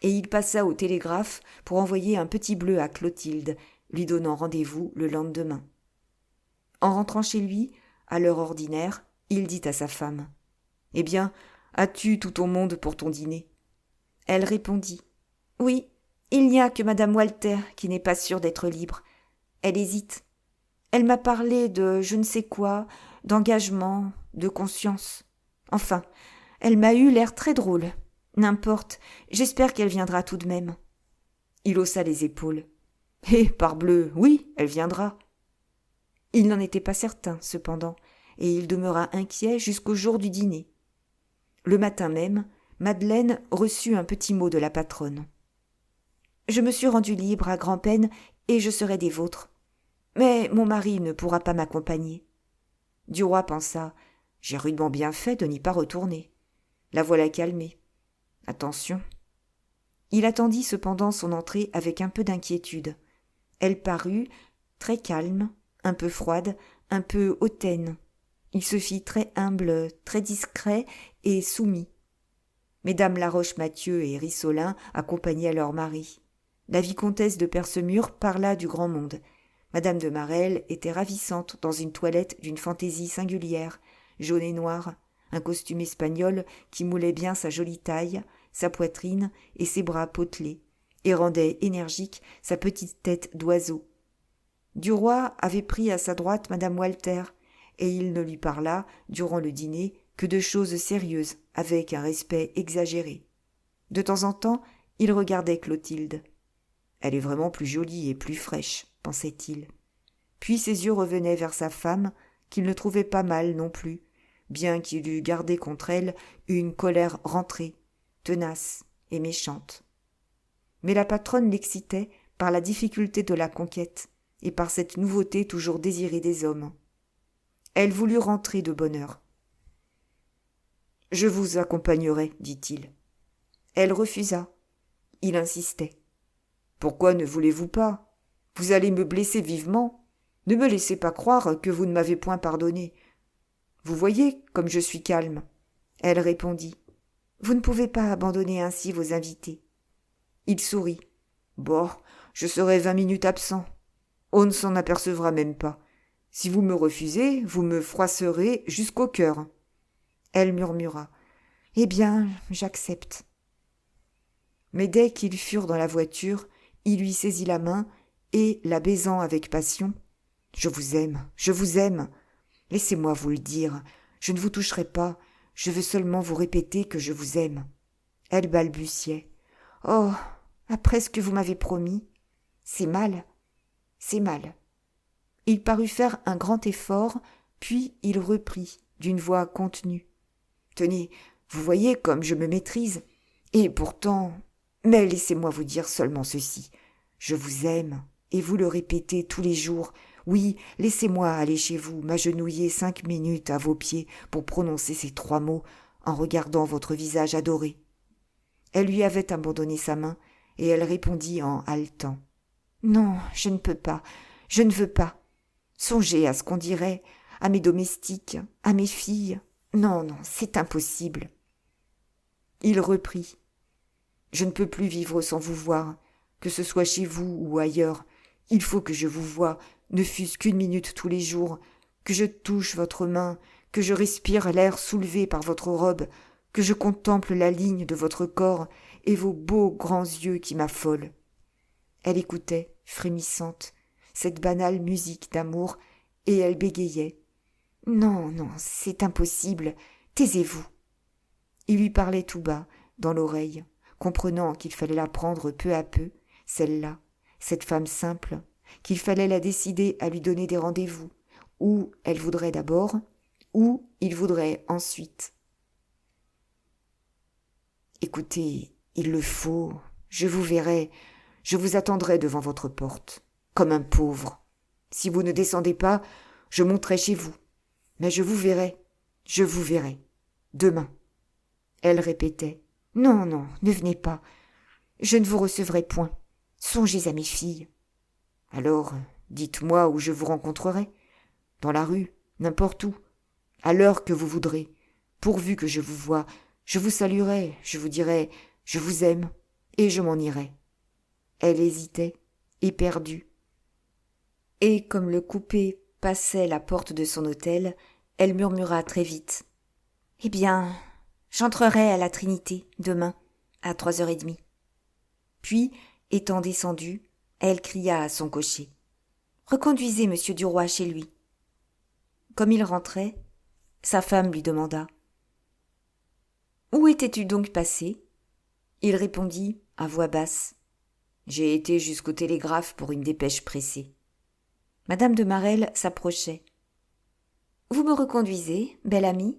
Et il passa au télégraphe pour envoyer un petit bleu à Clotilde, lui donnant rendez-vous le lendemain. En rentrant chez lui, à l'heure ordinaire, il dit à sa femme « Eh bien, as-tu tout ton monde pour ton dîner ?» Elle répondit « Oui, il n'y a que madame Walter qui n'est pas sûre d'être libre. Elle hésite. Elle m'a parlé de je ne sais quoi, d'engagement, de conscience. Enfin, elle m'a eu l'air très drôle. N'importe, j'espère qu'elle viendra tout de même. » Il haussa les épaules. « Eh, parbleu, oui, elle viendra. » Il n'en était pas certain, cependant, et il demeura inquiet jusqu'au jour du dîner. Le matin même, Madeleine reçut un petit mot de la patronne. « Je me suis rendue libre à grand-peine et je serai des vôtres. Mais mon mari ne pourra pas m'accompagner. » Duroy pensa « J'ai rudement bien fait de n'y pas retourner. » La voilà calmée. Attention. Il attendit cependant son entrée avec un peu d'inquiétude. Elle parut très calme, un peu froide, un peu hautaine. Il se fit très humble, très discret et soumis. Mesdames Laroche-Mathieu et Rissolin accompagnaient leurs maris. La vicomtesse de Percemur parla du grand monde. Madame de Marelle était ravissante dans une toilette d'une fantaisie singulière, jaune et noire, un costume espagnol qui moulait bien sa jolie taille, sa poitrine et ses bras potelés, et rendait énergique sa petite tête d'oiseau. Duroy avait pris à sa droite madame Walter, et il ne lui parla, durant le dîner, que de choses sérieuses, avec un respect exagéré. De temps en temps, il regardait Clotilde. « Elle est vraiment plus jolie et plus fraîche, » pensait-il. Puis ses yeux revenaient vers sa femme, qu'il ne trouvait pas mal non plus, bien qu'il eût gardé contre elle une colère rentrée, tenace et méchante. Mais la patronne l'excitait par la difficulté de la conquête et par cette nouveauté toujours désirée des hommes. Elle voulut rentrer de bonne heure. « Je vous accompagnerai, dit-il. Elle refusa. Il insistait. « Pourquoi ne voulez-vous pas ? Vous allez me blesser vivement. Ne me laissez pas croire que vous ne m'avez point pardonné. Vous voyez comme je suis calme. » Elle répondit. « Vous ne pouvez pas abandonner ainsi vos invités. » Il sourit. « Bon, je serai 20 minutes absent. On ne s'en apercevra même pas. Si vous me refusez, vous me froisserez jusqu'au cœur. » Elle murmura. « Eh bien, j'accepte. » Mais dès qu'ils furent dans la voiture, il lui saisit la main et, la baisant avec passion, « Je vous aime. Laissez-moi vous le dire. Je ne vous toucherai pas. Je veux seulement vous répéter que je vous aime. » Elle balbutiait. « Oh, après ce que vous m'avez promis. C'est mal. Il parut faire un grand effort, puis il reprit, d'une voix contenue. « Tenez, vous voyez comme je me maîtrise. Et pourtant... Mais laissez-moi vous dire seulement ceci. Je vous aime, et vous le répétez tous les jours. Oui, laissez-moi aller chez vous, m'agenouiller 5 minutes à vos pieds pour prononcer ces 3 mots en regardant votre visage adoré. » Elle lui avait abandonné sa main, et elle répondit en haletant. « Non, je ne peux pas, je ne veux pas. Songez à ce qu'on dirait, à mes domestiques, à mes filles. Non, c'est impossible. » Il reprit. « Je ne peux plus vivre sans vous voir, que ce soit chez vous ou ailleurs. Il faut que je vous voie, ne fût-ce qu'1 minute tous les jours, que je touche votre main, que je respire l'air soulevé par votre robe, que je contemple la ligne de votre corps et vos beaux grands yeux qui m'affolent. » Elle écoutait, frémissante, cette banale musique d'amour, et elle bégayait. « Non, c'est impossible. Taisez-vous. » Il lui parlait tout bas, dans l'oreille, comprenant qu'il fallait la prendre peu à peu, celle-là, cette femme simple, qu'il fallait la décider à lui donner des rendez-vous, ou elle voudrait d'abord, ou il voudrait ensuite. Écoutez, il le faut, je vous verrai, je vous attendrai devant votre porte, comme un pauvre. Si vous ne descendez pas, je monterai chez vous. Mais je vous verrai, demain. Elle répétait, non, non, ne venez pas, je ne vous recevrai point, songez à mes filles. Alors, dites-moi où je vous rencontrerai, dans la rue, n'importe où, à l'heure que vous voudrez, pourvu que je vous voie, je vous saluerai, je vous dirai, je vous aime, et je m'en irai. Elle hésitait, éperdue. Et comme le coupé passait la porte de son hôtel, elle murmura très vite. « Eh bien, j'entrerai à la Trinité, demain, à 3h30. » Puis, étant descendue, elle cria à son cocher. « Reconduisez monsieur Duroy chez lui. » Comme il rentrait, sa femme lui demanda. « Où étais-tu donc passé ?» Il répondit à voix basse. « J'ai été jusqu'au télégraphe pour une dépêche pressée. » Madame de Marelle s'approchait. « Vous me reconduisez, belle amie ?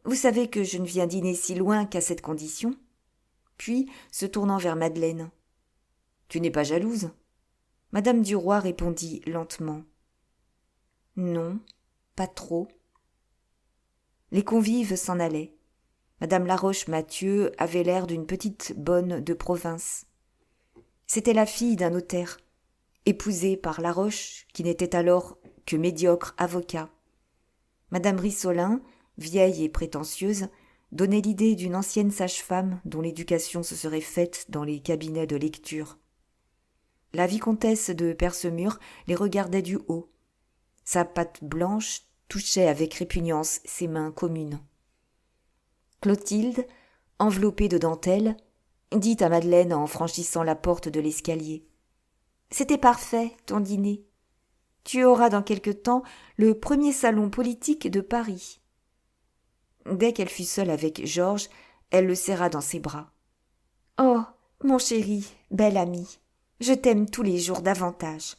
Vous savez que je ne viens dîner si loin qu'à cette condition. » Puis, se tournant vers Madeleine. « Tu n'es pas jalouse ?» Madame Duroy répondit lentement. « Non, pas trop. » Les convives s'en allaient. Madame Laroche-Mathieu avait l'air d'une petite bonne de province. C'était la fille d'un notaire, épousée par Laroche, qui n'était alors que médiocre avocat. Madame Rissolin, vieille et prétentieuse, donnait l'idée d'une ancienne sage-femme dont l'éducation se serait faite dans les cabinets de lecture. La vicomtesse de Percemur les regardait du haut. Sa patte blanche touchait avec répugnance ses mains communes. Clotilde, enveloppée de dentelle, dit à Madeleine en franchissant la porte de l'escalier. « C'était parfait, ton dîner. Tu auras dans quelque temps le premier salon politique de Paris. » Dès qu'elle fut seule avec Georges, elle le serra dans ses bras. « Oh, mon chéri, bel ami, je t'aime tous les jours davantage. »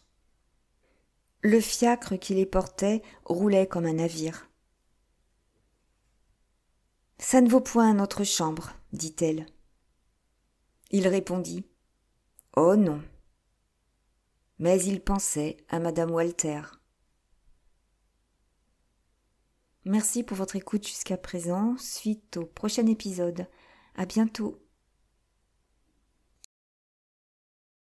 Le fiacre qui les portait roulait comme un navire. « Ça ne vaut point notre chambre, dit-elle. » Il répondit « Oh non. » Mais il pensait à madame Walter. Merci pour votre écoute jusqu'à présent. Suite au prochain épisode. À bientôt.